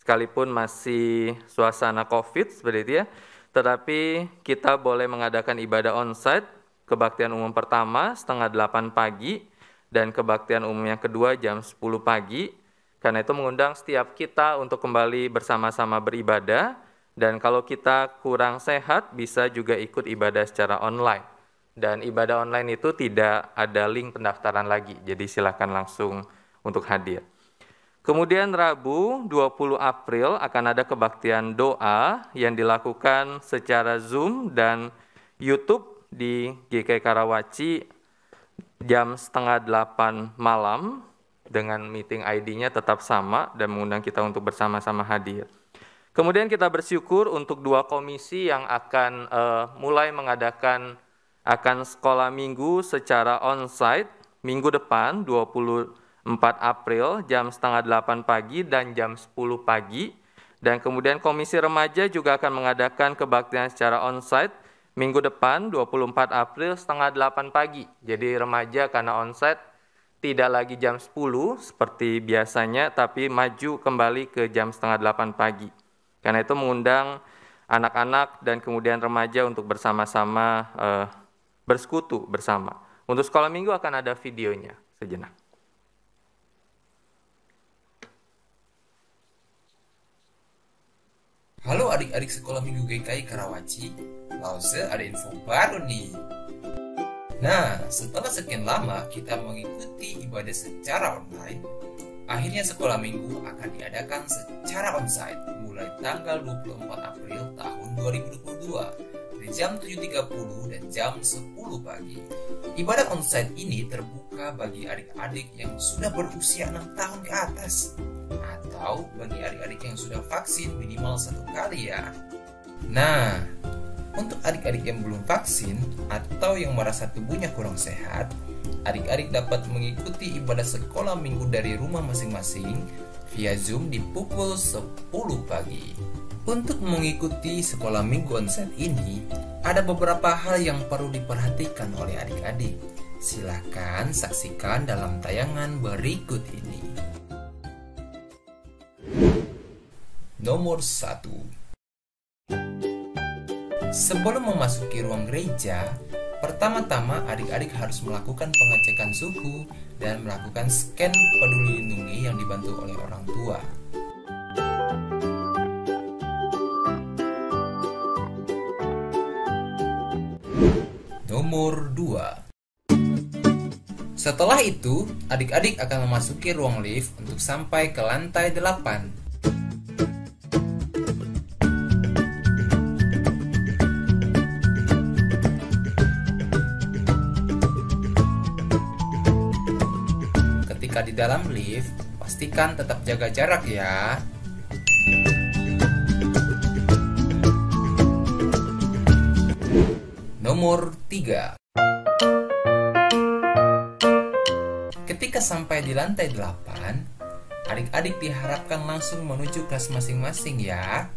sekalipun masih suasana COVID seperti itu ya. Tetapi kita boleh mengadakan ibadah onsite, kebaktian umum pertama 7:30 pagi, dan kebaktian umum yang kedua jam 10 pagi. Karena itu mengundang setiap kita untuk kembali bersama-sama beribadah, dan kalau kita kurang sehat bisa juga ikut ibadah secara online. Dan ibadah online itu tidak ada link pendaftaran lagi, jadi silakan langsung untuk hadir. Kemudian Rabu 20 April akan ada kebaktian doa yang dilakukan secara Zoom dan YouTube di GKI Karawaci jam 7:30 malam dengan meeting ID-nya tetap sama dan mengundang kita untuk bersama-sama hadir. Kemudian kita bersyukur untuk 2 komisi yang akan mulai mengadakan sekolah minggu secara onsite minggu depan 24 April jam 7:30 pagi dan jam 10 pagi. Dan kemudian Komisi Remaja juga akan mengadakan kebaktian secara onsite minggu depan 24 April 7:30 pagi. Jadi remaja karena onsite tidak lagi jam 10 seperti biasanya, tapi maju kembali ke jam 7:30 pagi. Karena itu mengundang anak-anak dan kemudian remaja untuk bersama-sama bersekutu bersama. Untuk sekolah minggu akan ada videonya sejenak. Halo adik-adik sekolah minggu GKI Karawaci, Lause ada info baru nih. Nah, setelah sekian lama kita mengikuti ibadah secara online, akhirnya sekolah minggu akan diadakan secara onsite mulai tanggal 24 April tahun 2022 dari jam 7.30 dan jam 10 pagi. Ibadah onsite ini terbuka bagi adik-adik yang sudah berusia 6 tahun ke atas, atau bagi adik-adik yang sudah vaksin minimal 1 kali ya. Nah, untuk adik-adik yang belum vaksin atau yang merasa tubuhnya kurang sehat, adik-adik dapat mengikuti ibadah sekolah minggu dari rumah masing-masing via Zoom di pukul 10 pagi. Untuk mengikuti sekolah minggu onsite ini, ada beberapa hal yang perlu diperhatikan oleh adik-adik. Silakan saksikan dalam tayangan berikut ini. Nomor 1. Sebelum memasuki ruang gereja, pertama-tama adik-adik harus melakukan pengecekan suhu dan melakukan scan peduli lindungi yang dibantu oleh orang tua. Nomor 2. Setelah itu, adik-adik akan memasuki ruang lift untuk sampai ke lantai 8. Jika di dalam lift, pastikan tetap jaga jarak ya. Nomor 3. Ketika sampai di lantai 8, adik-adik diharapkan langsung menuju kelas masing-masing ya.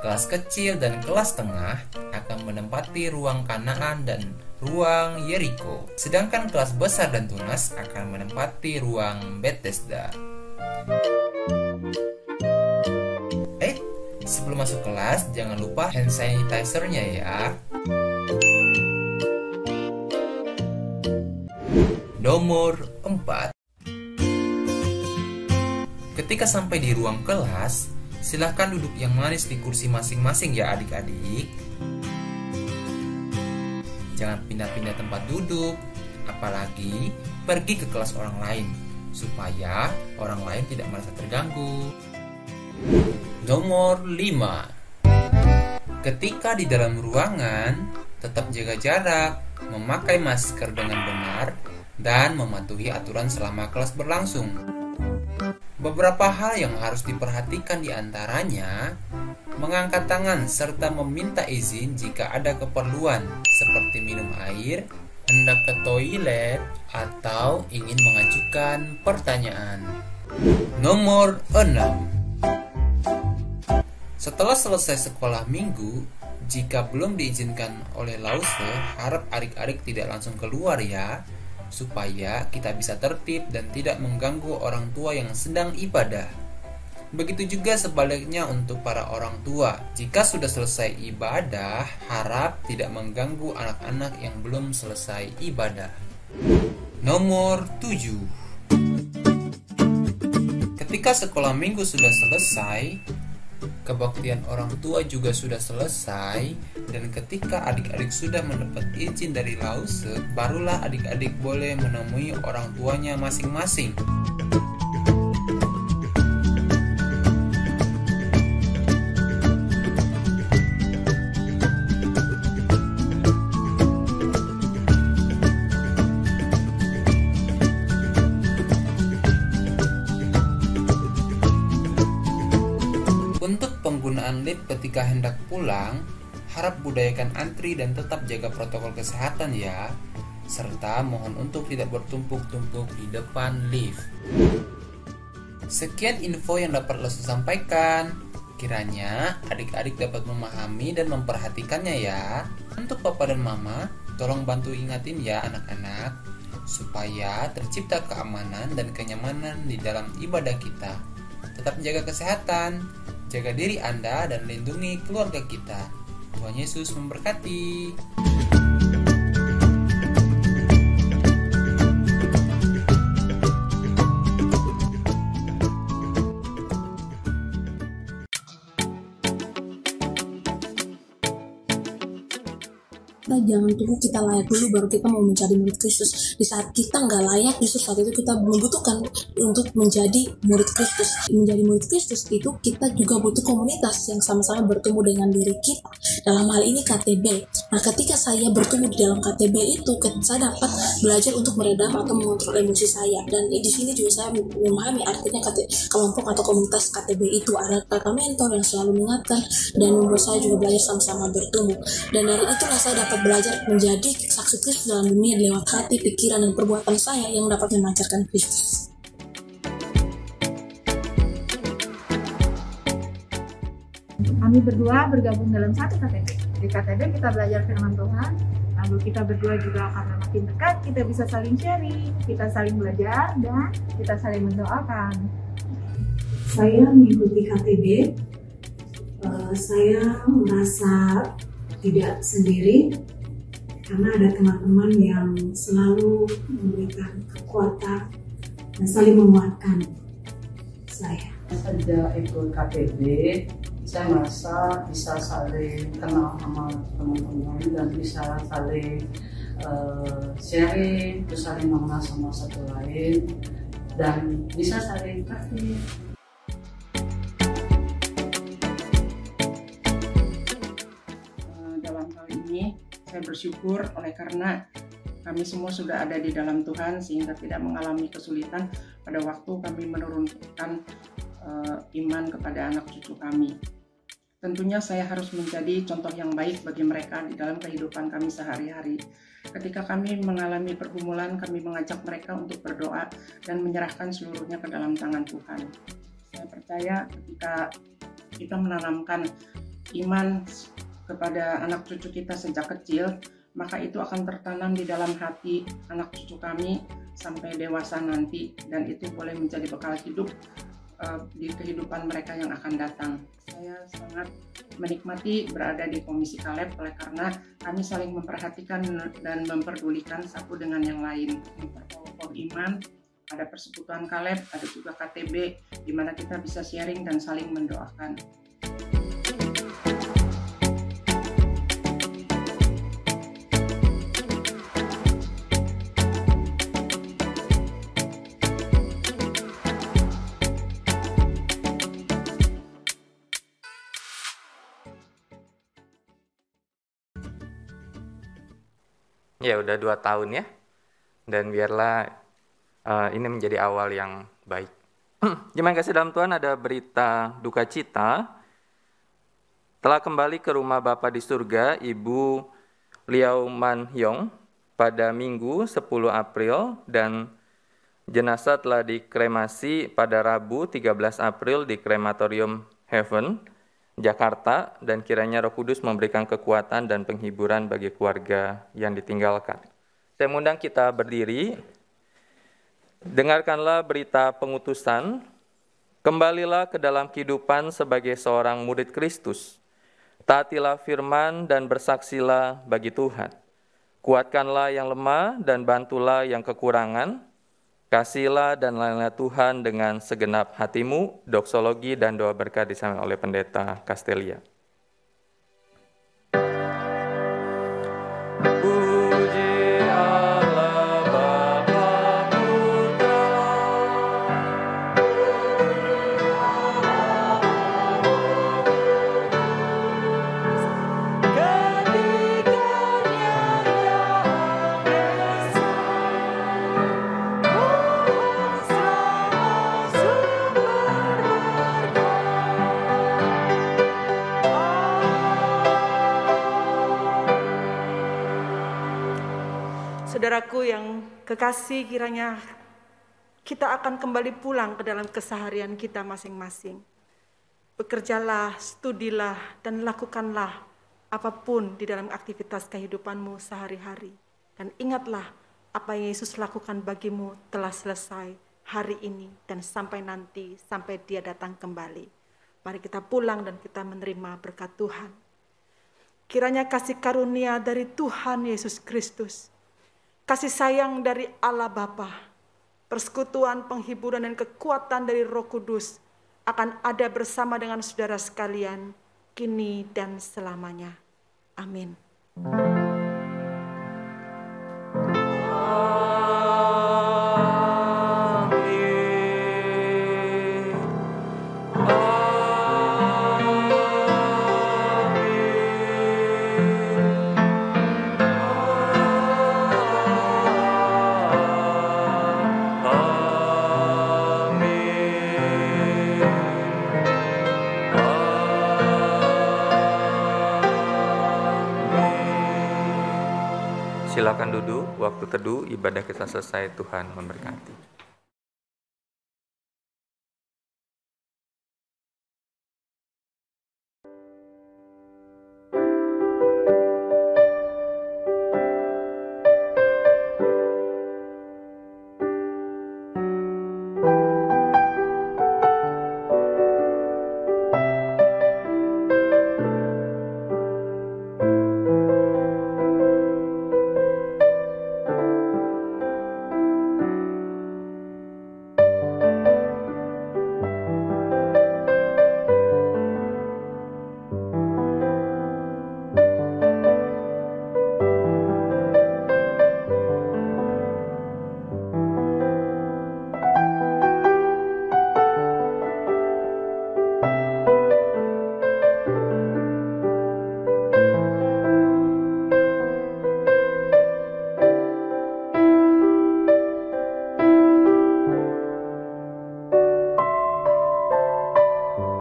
Kelas kecil dan kelas tengah akan menempati ruang Kanaan dan ruang Yeriko. Sedangkan kelas besar dan tunas akan menempati ruang Bethesda. Sebelum masuk kelas, jangan lupa hand sanitizer-nya ya. Nomor 4. Ketika sampai di ruang kelas, silahkan duduk yang manis di kursi masing-masing ya adik-adik. Jangan pindah-pindah tempat duduk, apalagi pergi ke kelas orang lain, supaya orang lain tidak merasa terganggu. Nomor 5. Ketika di dalam ruangan, tetap jaga jarak, memakai masker dengan benar, dan mematuhi aturan selama kelas berlangsung. Beberapa hal yang harus diperhatikan diantaranya, mengangkat tangan serta meminta izin jika ada keperluan, seperti minum air, hendak ke toilet, atau ingin mengajukan pertanyaan. Nomor 6. Setelah selesai sekolah minggu, jika belum diizinkan oleh Lause, harap adik-adik tidak langsung keluar ya, supaya kita bisa tertib dan tidak mengganggu orang tua yang sedang ibadah. Begitu juga sebaliknya untuk para orang tua. Jika sudah selesai ibadah, harap tidak mengganggu anak-anak yang belum selesai ibadah. Nomor 7. Ketika sekolah minggu sudah selesai, kebaktian orang tua juga sudah selesai, dan ketika adik-adik sudah mendapat izin dari Lause, barulah adik-adik boleh menemui orang tuanya masing-masing. Untuk penggunaan lift ketika hendak pulang, harap budayakan antri dan tetap jaga protokol kesehatan ya, serta mohon untuk tidak bertumpuk-tumpuk di depan lift. Sekian info yang dapat Lause sampaikan. Kiranya adik-adik dapat memahami dan memperhatikannya ya. Untuk papa dan mama, tolong bantu ingatin ya anak-anak, supaya tercipta keamanan dan kenyamanan di dalam ibadah kita. Tetap jaga kesehatan, jaga diri Anda, dan lindungi keluarga kita. Tuhan Yesus memberkati. Kita jangan tunggu kita layak dulu baru kita mau menjadi murid Kristus. Di saat kita nggak layak, justru saat itu kita membutuhkan untuk menjadi murid Kristus. Menjadi murid Kristus itu kita juga butuh komunitas yang sama-sama bertumbuh dengan diri kita. Dalam hal ini KTB. Nah, ketika saya bertumbuh di dalam KTB itu, saya dapat belajar untuk meredam atau mengontrol emosi saya. Dan di sini juga saya memahami artinya kelompok atau komunitas KTB itu. Ada kakak mentor yang selalu mengingatkan dan membuat saya juga belajar sama-sama bertumbuh. Dan dari itulah saya dapat belajar menjadi saksi Kristus dalam dunia lewat hati, pikiran, dan perbuatan saya yang dapat memancarkan Kristus. Kami berdua bergabung dalam satu KTB. Di KTB kita belajar firman Tuhan, lalu kita berdua juga karena makin dekat, kita bisa saling sharing, kita saling belajar, dan kita saling mendoakan. Saya mengikuti KTB, saya merasa tidak sendiri karena ada teman-teman yang selalu memberikan kekuatan dan saling menguatkan saya. Sejak ikut KTB, saya merasa bisa saling kenal sama teman-teman dan bisa saling sharing, terus saling mengenal sama satu lain, dan bisa saling praktik. Dalam hal ini saya bersyukur oleh karena Kami semua sudah ada di dalam Tuhan sehingga tidak mengalami kesulitan pada waktu kami menurunkan iman kepada anak cucu kami. Tentunya saya harus menjadi contoh yang baik bagi mereka di dalam kehidupan kami sehari-hari. Ketika kami mengalami pergumulan, kami mengajak mereka untuk berdoa dan menyerahkan seluruhnya ke dalam tangan Tuhan. Saya percaya ketika kita menanamkan iman kepada anak cucu kita sejak kecil, maka itu akan tertanam di dalam hati anak cucu kami sampai dewasa nanti, dan itu boleh menjadi bekal hidup di kehidupan mereka yang akan datang. Saya sangat menikmati berada di Komisi Kaleb oleh karena kami saling memperhatikan dan memperdulikan satu dengan yang lain. Memperkokoh iman, ada persekutuan Kaleb, ada juga KTB, di mana kita bisa sharing dan saling mendoakan. Ya udah 2 tahun ya, dan biarlah ini menjadi awal yang baik. Jemaat kasih dalam Tuhan, ada berita duka cita. Telah kembali ke rumah Bapa di surga Ibu Liao Man Hyong pada Minggu 10 April, dan jenazah telah dikremasi pada Rabu 13 April di Krematorium Heaven, Jakarta, dan kiranya Roh Kudus memberikan kekuatan dan penghiburan bagi keluarga yang ditinggalkan. Saya mengundang kita berdiri. Dengarkanlah berita pengutusan. Kembalilah ke dalam kehidupan sebagai seorang murid Kristus. Taatilah firman dan bersaksilah bagi Tuhan. Kuatkanlah yang lemah dan bantulah yang kekurangan. Kasihilah dan layanilah Tuhan dengan segenap hatimu. Doksologi dan doa berkat disampaikan oleh Pendeta Castelia. Saudaraku yang kekasih, kiranya kita akan kembali pulang ke dalam keseharian kita masing-masing. Bekerjalah, studilah, dan lakukanlah apapun di dalam aktivitas kehidupanmu sehari-hari. Dan ingatlah apa yang Yesus lakukan bagimu telah selesai hari ini dan sampai nanti, sampai Dia datang kembali. Mari kita pulang dan kita menerima berkat Tuhan. Kiranya kasih karunia dari Tuhan Yesus Kristus, kasih sayang dari Allah Bapa, persekutuan, penghiburan, dan kekuatan dari Roh Kudus akan ada bersama dengan saudara sekalian, kini dan selamanya. Amin. Silakan duduk, waktu teduh ibadah kita selesai, Tuhan memberkati.